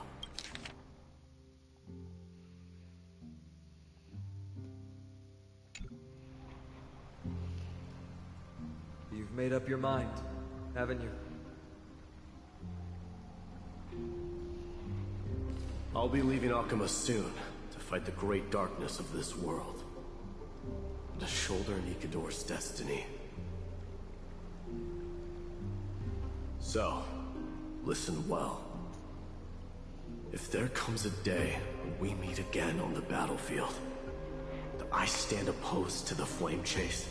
You've made up your mind, haven't you? I'll be leaving Akuma soon to fight the great darkness of this world. To shoulder Nikador's destiny. So, listen well. If there comes a day when we meet again on the battlefield, that I stand opposed to the flame chase,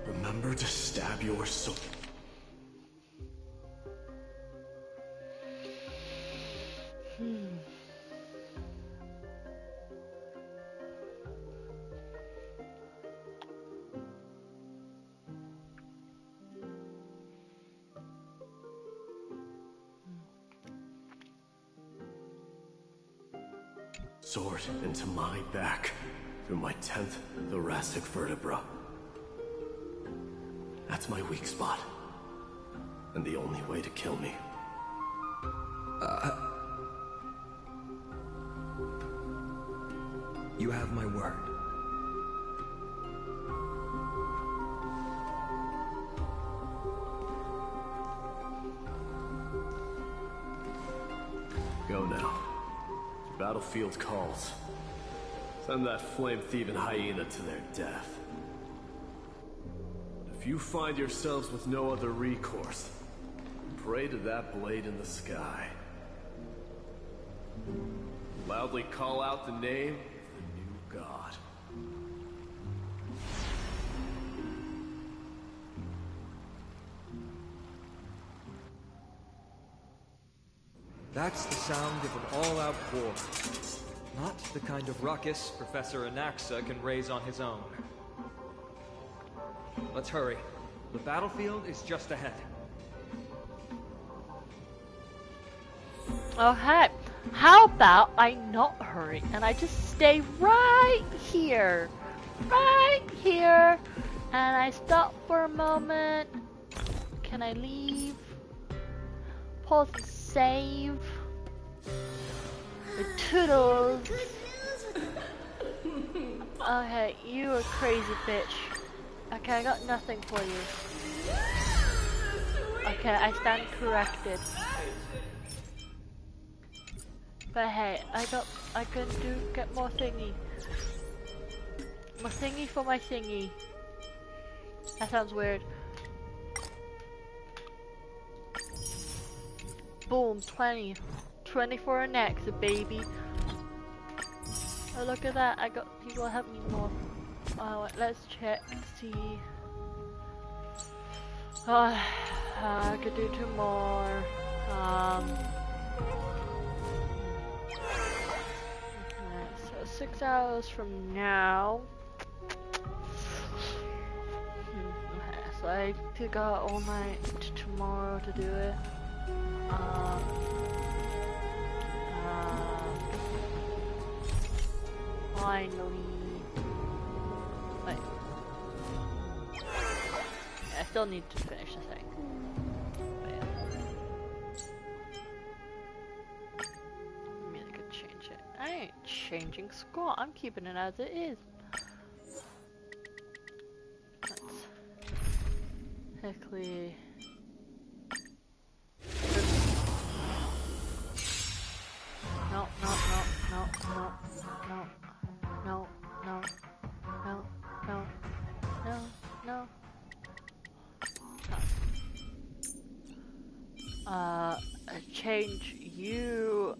remember to stab your soul. Sword into my back through my 10th thoracic vertebra. That's my weak spot. And the only way to kill me. You have my word. Go now. Battlefield calls. Send that flame-thieving hyena to their death. But if you find yourselves with no other recourse, pray to that blade in the sky. Allow loudly call out the name of the new god. That's the sound of an all-out war. Not the kind of ruckus Professor Anaxa can raise on his own. Let's hurry. The battlefield is just ahead. Oh heck, how about I not hurry and I just stay right here, and I stop for a moment. Can I leave? Pause and save. The toodles. Okay, you a crazy bitch. Okay, I got nothing for you. Okay, I stand corrected. But hey, I can get more thingy. More thingy for my thingy. That sounds weird. Boom, 20. 20 for an X, baby. Oh, look at that. You will help me more. Oh, let's check, see. Oh, I could do 2 more. So 6 hours from now. Okay, so I could go all night tomorrow to do it. Finally. Wait. Yeah, I still need to finish the thing. Maybe I could change it. I ain't changing score. I'm keeping it as it is. Let's quickly. No, no, no, no, no, no, no, no, no, no, no, no. Change you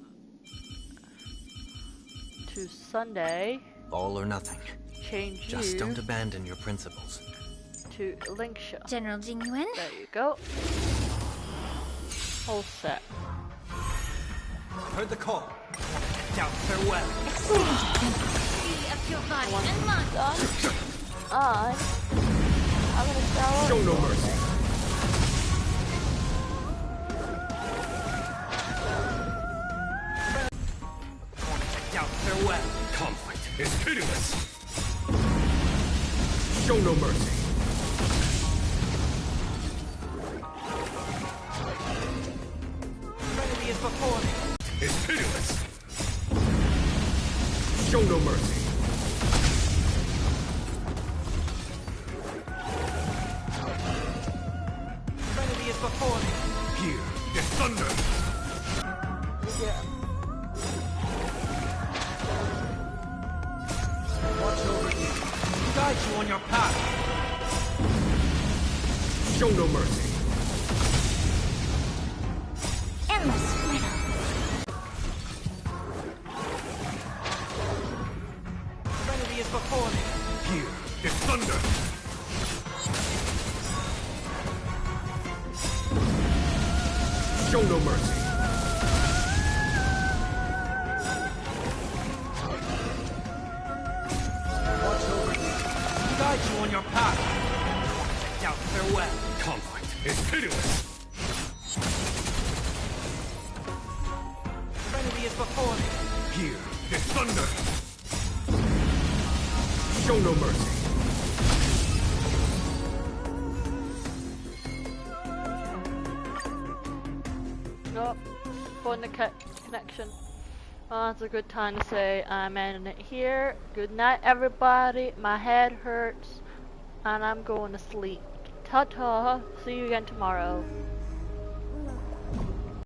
to Sunday. All or nothing. Change Just you don't abandon your principles. to Linksha. General Jingyuan? There you go. All set. Heard the call. Down, farewell. Free of your body and mind. I'm gonna shower. Show no mercy. Down, farewell. Conflict is pitiless. Show no mercy. Remedy is before me. Is pitiless. Show no mercy. Remedy is before me. Here is thunder. Yeah. Watch over you. Guide you on your path. Show no mercy. Endless freedom. Remedy is before me. Here is thunder. Show no mercy. Watch over you. Guide you on your path. Down, farewell. Conflict is pitiless. Remedy is before me. Here is thunder. Show no mercy. Oh, for the connection. Oh, it's a good time to say I'm ending it here. Good night, everybody. My head hurts, and I'm going to sleep. Ta-ta. See you again tomorrow.